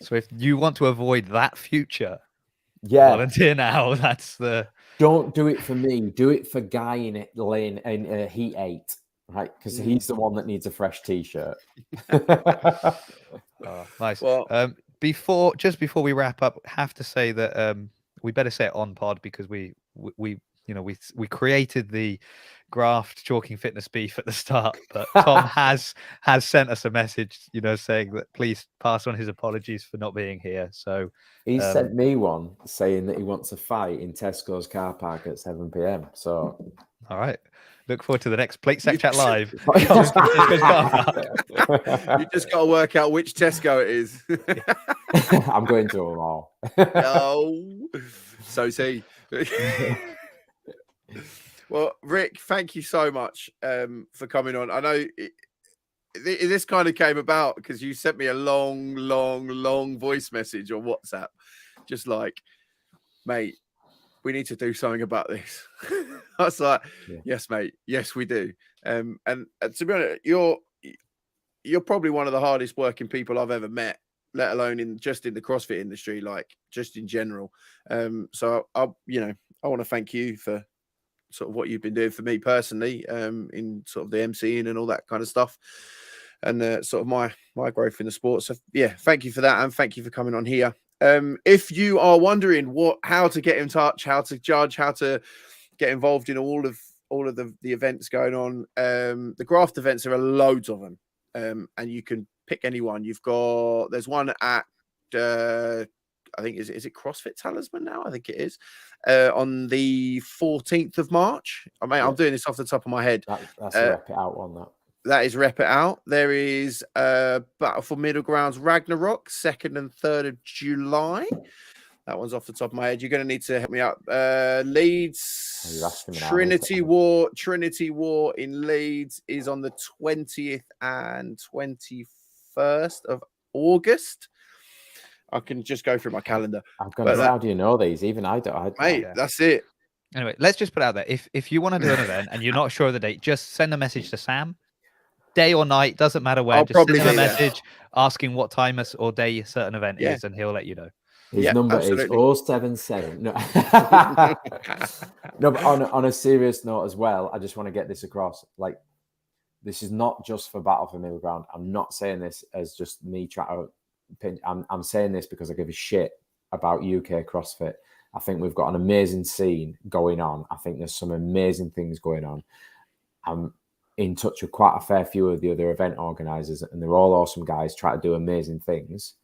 So if you want to avoid that future, volunteer now. That's the. Don't do it for me. Do it for Guy in lane in Heat 8, right? Because he's the one that needs a fresh T-shirt. Nice. Well, before we wrap up, have to say that we better say it on pod because we created the graft chalking fitness beef at the start, but Tom has sent us a message, saying that please pass on his apologies for not being here. So he sent me one saying that he wants a fight in Tesco's car park at 7 p.m. So all right, look forward to the next Plate Stack Chat live. You just got to work out which Tesco it is. I'm going to them all. Oh, so's he. Well, Rick, thank you so much for coming on. I know this kind of came about because you sent me a long voice message on WhatsApp. Just like, mate, we need to do something about this. I was like, yes, mate. Yes, we do. And to be honest, you're probably one of the hardest working people I've ever met, let alone in the CrossFit industry, like just in general. So I want to thank you for sort of what you've been doing for me personally, in sort of the MCing and all that kind of stuff, and sort of my growth in the sport. So yeah, thank you for that, and thank you for coming on here. If you are wondering how to get in touch, how to judge, how to get involved in all of the events going on, the graft events, there are loads of them, and you can pick any one. There's one at I think is it CrossFit Talisman now? I think it is on the 14th of March. I'm doing this off the top of my head. That's a Rep It Out one. That is Rep It Out. There is Battle for Middle Grounds Ragnarok, 2nd and 3rd of July. That one's off the top of my head. You're going to need to help me out. Leeds Trinity War in Leeds is on the 20th and 21st of August. I can just go through my calendar. How do you know these? Even I don't. Mate, that's it. Anyway, let's just put it out there. If you want to do an event and you're not sure of the date, just send a message to Sam. Day or night, doesn't matter when. Just send him a message asking what time or day a certain event is, and he'll let you know. His number is 077. No, no, but on a serious note as well, I just want to get this across. Like, this is not just for Battle for Middle Ground. I'm not saying this as just me trying to. I'm saying this because I give a shit about UK CrossFit. I think we've got an amazing scene going on. I think there's some amazing things going on. I'm in touch with quite a fair few of the other event organizers, and they're all awesome guys, try to do amazing things,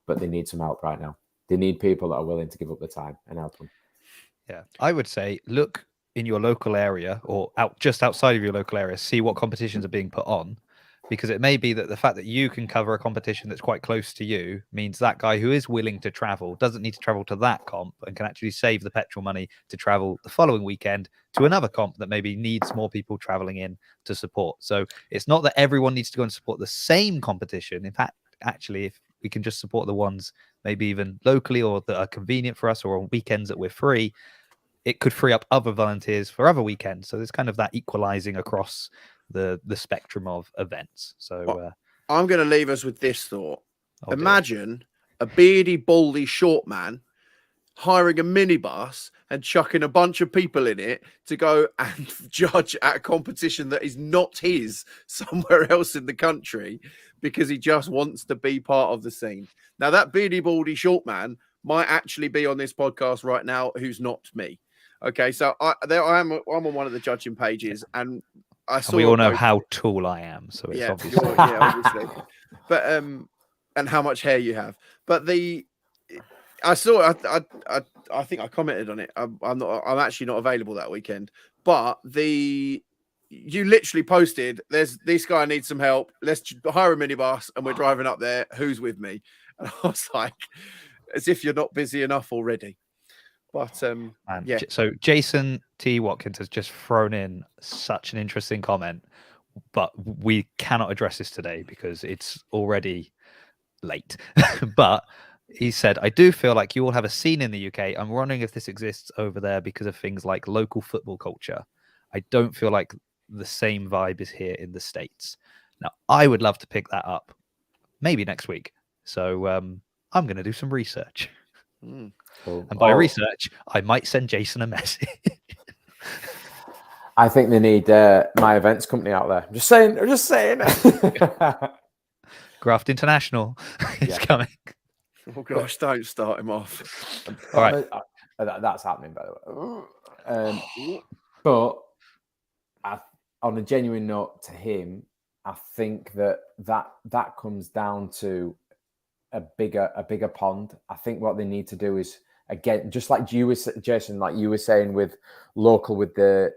but they need some help right now. They need people that are willing to give up the time and help them. Yeah, I would say look in your local area or just outside of your local area, see what competitions are being put on. Because it may be that the fact that you can cover a competition that's quite close to you means that guy who is willing to travel doesn't need to travel to that comp and can actually save the petrol money to travel the following weekend to another comp that maybe needs more people traveling in to support. So it's not that everyone needs to go and support the same competition. In fact, actually, if we can just support the ones maybe even locally or that are convenient for us or on weekends that we're free, it could free up other volunteers for other weekends. So there's kind of that equalizing across the spectrum of events. So I'm going to leave us with this thought. Imagine a beardy, baldy, short man hiring a minibus and chucking a bunch of people in it to go and judge at a competition that is not his somewhere else in the country because he just wants to be part of the scene. Now, that beardy, baldy, short man might actually be on this podcast right now who's not me. Okay, so I'm on one of the judging pages, and I And saw. we all know both. how tall I am, so it's Yeah, obviously. obviously. But and how much hair you have. But I saw. I think I commented on it. I'm not. I'm actually not available that weekend. But you literally posted. This guy needs some help. Let's hire a minibus, and we're driving up there. Who's with me? And I was like, as if you're not busy enough already. But yeah. So Jason T. Watkins has just thrown in such an interesting comment, but we cannot address this today because it's already late. But he said, I do feel like you all have a scene in the UK. I'm wondering if this exists over there because of things like local football culture. I don't feel like the same vibe is here in the States. Now, I would love to pick that up maybe next week. So I'm going to do some research. Cool. And by research, I might send Jason a message. I think they need my events company out there. I'm just saying. Graft International is coming. Oh gosh, don't start him off. All right. That's happening, by the way. But on a genuine note to him, I think that comes down to a bigger pond. I think what they need to do is, again, just like you were, Jason, like you were saying with the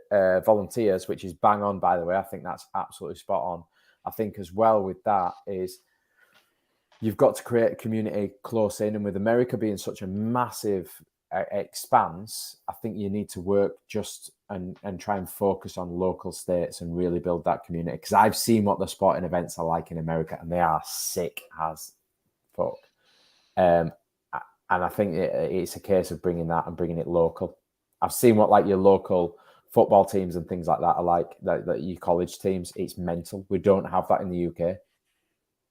volunteers, which is bang on, by the way. I think that's absolutely spot on. I think as well with that is you've got to create a community close in, and with America being such a massive expanse, I think you need to work and try and focus on local states and really build that community. Because I've seen what the sporting events are like in America, and they are sick as fuck. And I think it's a case of bringing it local. I've seen what like your local football teams and things like that are like, that your college teams. It's mental. We don't have that in the UK.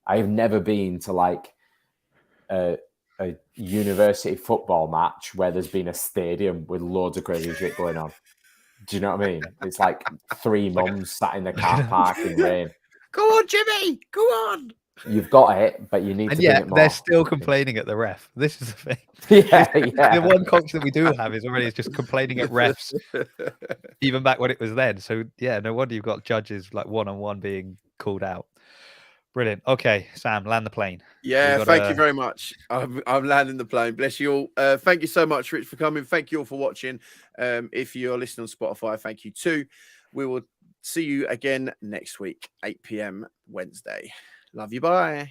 I have never been to like a university football match where there's been a stadium with loads of crazy shit going on. Do you know what I mean? It's like three mums sat in the car park in rain. Go on, Jimmy. Go on. You've got it, but you need to bring it more. They're still complaining at the ref. This is the thing. Yeah. The one coach that we do have is just complaining at refs, even back when it was then. So yeah, no wonder you've got judges like one-on-one being called out. Brilliant. Okay, Sam, land the plane. Yeah, thank you very much. I'm landing the plane. Bless you all. Thank you so much, Rich, for coming. Thank you all for watching. If you're listening on Spotify, thank you too. We will see you again next week, 8 p.m. Wednesday. Love you. Bye.